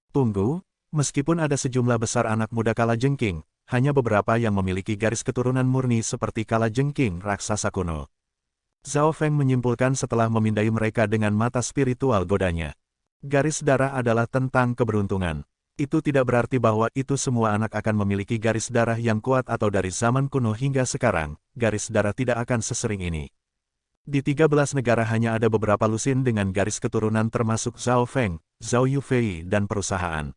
Speaker 1: Tunggu, meskipun ada sejumlah besar anak muda kalajengking, hanya beberapa yang memiliki garis keturunan murni seperti kalajengking raksasa kuno. Zhao Feng menyimpulkan setelah memindai mereka dengan mata spiritual godanya. Garis darah adalah tentang keberuntungan. Itu tidak berarti bahwa itu semua anak akan memiliki garis darah yang kuat atau dari zaman kuno hingga sekarang, garis darah tidak akan sesering ini. Di 13 negara hanya ada beberapa lusin dengan garis keturunan termasuk Zhao Feng, Zhao Yufei dan perusahaan.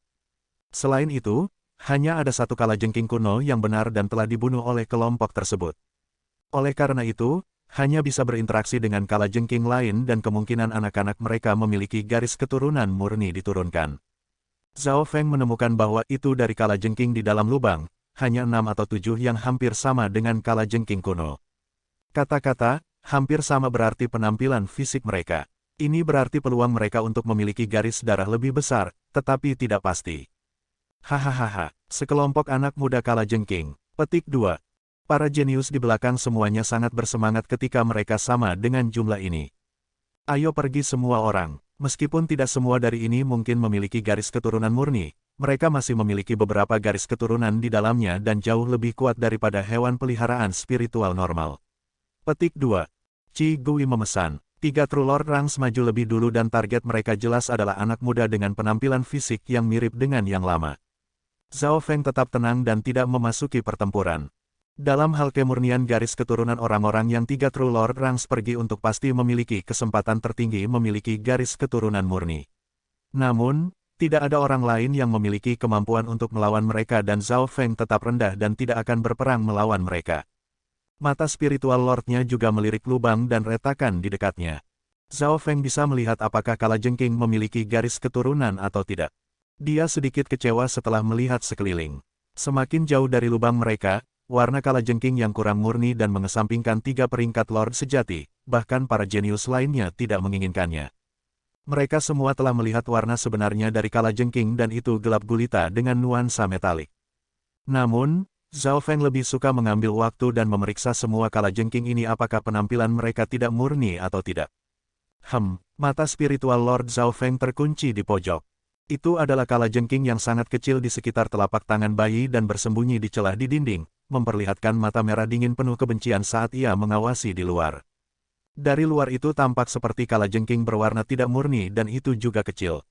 Speaker 1: Selain itu, hanya ada satu kalajengking kuno yang benar dan telah dibunuh oleh kelompok tersebut. Oleh karena itu, hanya bisa berinteraksi dengan kalajengking lain dan kemungkinan anak-anak mereka memiliki garis keturunan murni diturunkan. Zhao Feng menemukan bahwa itu dari kalajengking di dalam lubang, hanya 6 atau 7 yang hampir sama dengan kalajengking kuno. Kata-kata, hampir sama berarti penampilan fisik mereka. Ini berarti peluang mereka untuk memiliki garis darah lebih besar, tetapi tidak pasti. Hahaha, sekelompok anak muda kalajengking. Petik 2. Para jenius di belakang semuanya sangat bersemangat ketika mereka sama dengan jumlah ini. Ayo pergi semua orang. Meskipun tidak semua dari ini mungkin memiliki garis keturunan murni, mereka masih memiliki beberapa garis keturunan di dalamnya dan jauh lebih kuat daripada hewan peliharaan spiritual normal. Petik 2. Chi Gui memesan. 3 True Lord Ranks maju lebih dulu dan target mereka jelas adalah anak muda dengan penampilan fisik yang mirip dengan yang lama. Zhao Feng tetap tenang dan tidak memasuki pertempuran. Dalam hal kemurnian garis keturunan orang-orang yang 3 True Lord Ranks pergi untuk pasti memiliki kesempatan tertinggi memiliki garis keturunan murni. Namun, tidak ada orang lain yang memiliki kemampuan untuk melawan mereka dan Zhao Feng tetap rendah dan tidak akan berperang melawan mereka. Mata spiritual Lordnya juga melirik lubang dan retakan di dekatnya. Zhao Feng bisa melihat apakah kalajengking memiliki garis keturunan atau tidak. Dia sedikit kecewa setelah melihat sekeliling. Semakin jauh dari lubang mereka, warna kalajengking yang kurang murni dan mengesampingkan 3 peringkat Lord sejati, bahkan para jenius lainnya tidak menginginkannya. Mereka semua telah melihat warna sebenarnya dari kalajengking dan itu gelap gulita dengan nuansa metalik. Namun, Zhao Feng lebih suka mengambil waktu dan memeriksa semua kalajengking ini apakah penampilan mereka tidak murni atau tidak. Mata spiritual Lord Zhao Feng terkunci di pojok. Itu adalah kalajengking yang sangat kecil di sekitar telapak tangan bayi dan bersembunyi di celah di dinding, memperlihatkan mata merah dingin penuh kebencian saat ia mengawasi di luar. Dari luar itu tampak seperti kalajengking berwarna tidak murni dan itu juga kecil.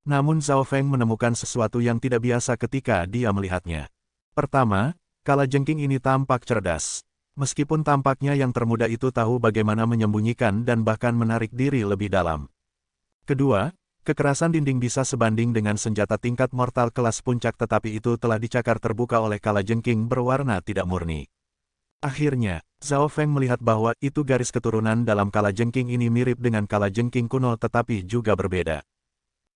Speaker 1: Namun Zhao Feng menemukan sesuatu yang tidak biasa ketika dia melihatnya. Pertama, kalajengking ini tampak cerdas. Meskipun tampaknya yang termuda itu tahu bagaimana menyembunyikan dan bahkan menarik diri lebih dalam. Kedua, kekerasan dinding bisa sebanding dengan senjata tingkat mortal kelas puncak tetapi itu telah dicakar terbuka oleh kalajengking berwarna tidak murni. Akhirnya, Zhao Feng melihat bahwa itu garis keturunan dalam kalajengking ini mirip dengan kalajengking kuno tetapi juga berbeda.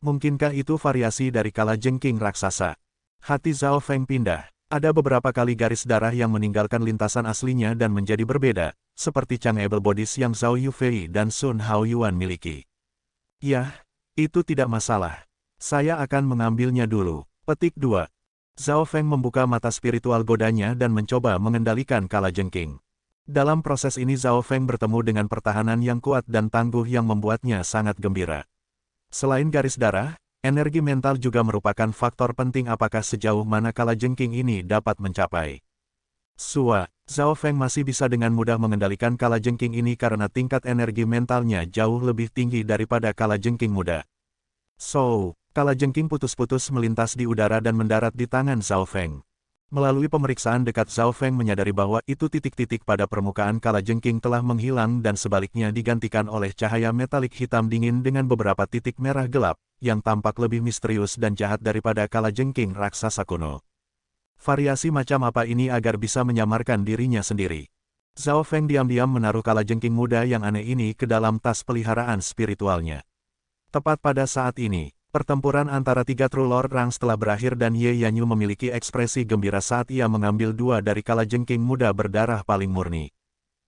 Speaker 1: Mungkinkah itu variasi dari kalajengking raksasa? Hati Zhao Feng pindah. Ada beberapa kali garis darah yang meninggalkan lintasan aslinya dan menjadi berbeda, seperti Chang Able Bodies yang Zhao Yufei dan Sun Hao Yuan miliki. Yah, itu tidak masalah. Saya akan mengambilnya dulu. Petik 2. Zhao Feng membuka mata spiritual godanya dan mencoba mengendalikan kalajengking. Dalam proses ini Zhao Feng bertemu dengan pertahanan yang kuat dan tangguh yang membuatnya sangat gembira. Selain garis darah, energi mental juga merupakan faktor penting apakah sejauh mana kalajengking ini dapat mencapai. Zhao Feng masih bisa dengan mudah mengendalikan kalajengking ini karena tingkat energi mentalnya jauh lebih tinggi daripada kalajengking muda. Kalajengking putus-putus melintas di udara dan mendarat di tangan Zhao Feng. Melalui pemeriksaan dekat Zhao Feng menyadari bahwa itu titik-titik pada permukaan kalajengking telah menghilang dan sebaliknya digantikan oleh cahaya metalik hitam dingin dengan beberapa titik merah gelap, yang tampak lebih misterius dan jahat daripada kalajengking raksasa kuno. Variasi macam apa ini agar bisa menyamarkan dirinya sendiri? Zhao Feng diam-diam menaruh kalajengking muda yang aneh ini ke dalam tas peliharaan spiritualnya. Tepat pada saat ini, pertempuran antara 3 True Lord Ranks telah berakhir dan Ye Yanyu memiliki ekspresi gembira saat ia mengambil 2 dari kalajengking muda berdarah paling murni.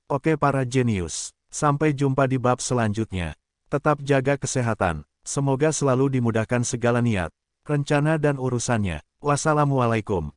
Speaker 1: Oke para jenius, sampai jumpa di bab selanjutnya. Tetap jaga kesehatan, semoga selalu dimudahkan segala niat, rencana dan urusannya. Wassalamualaikum.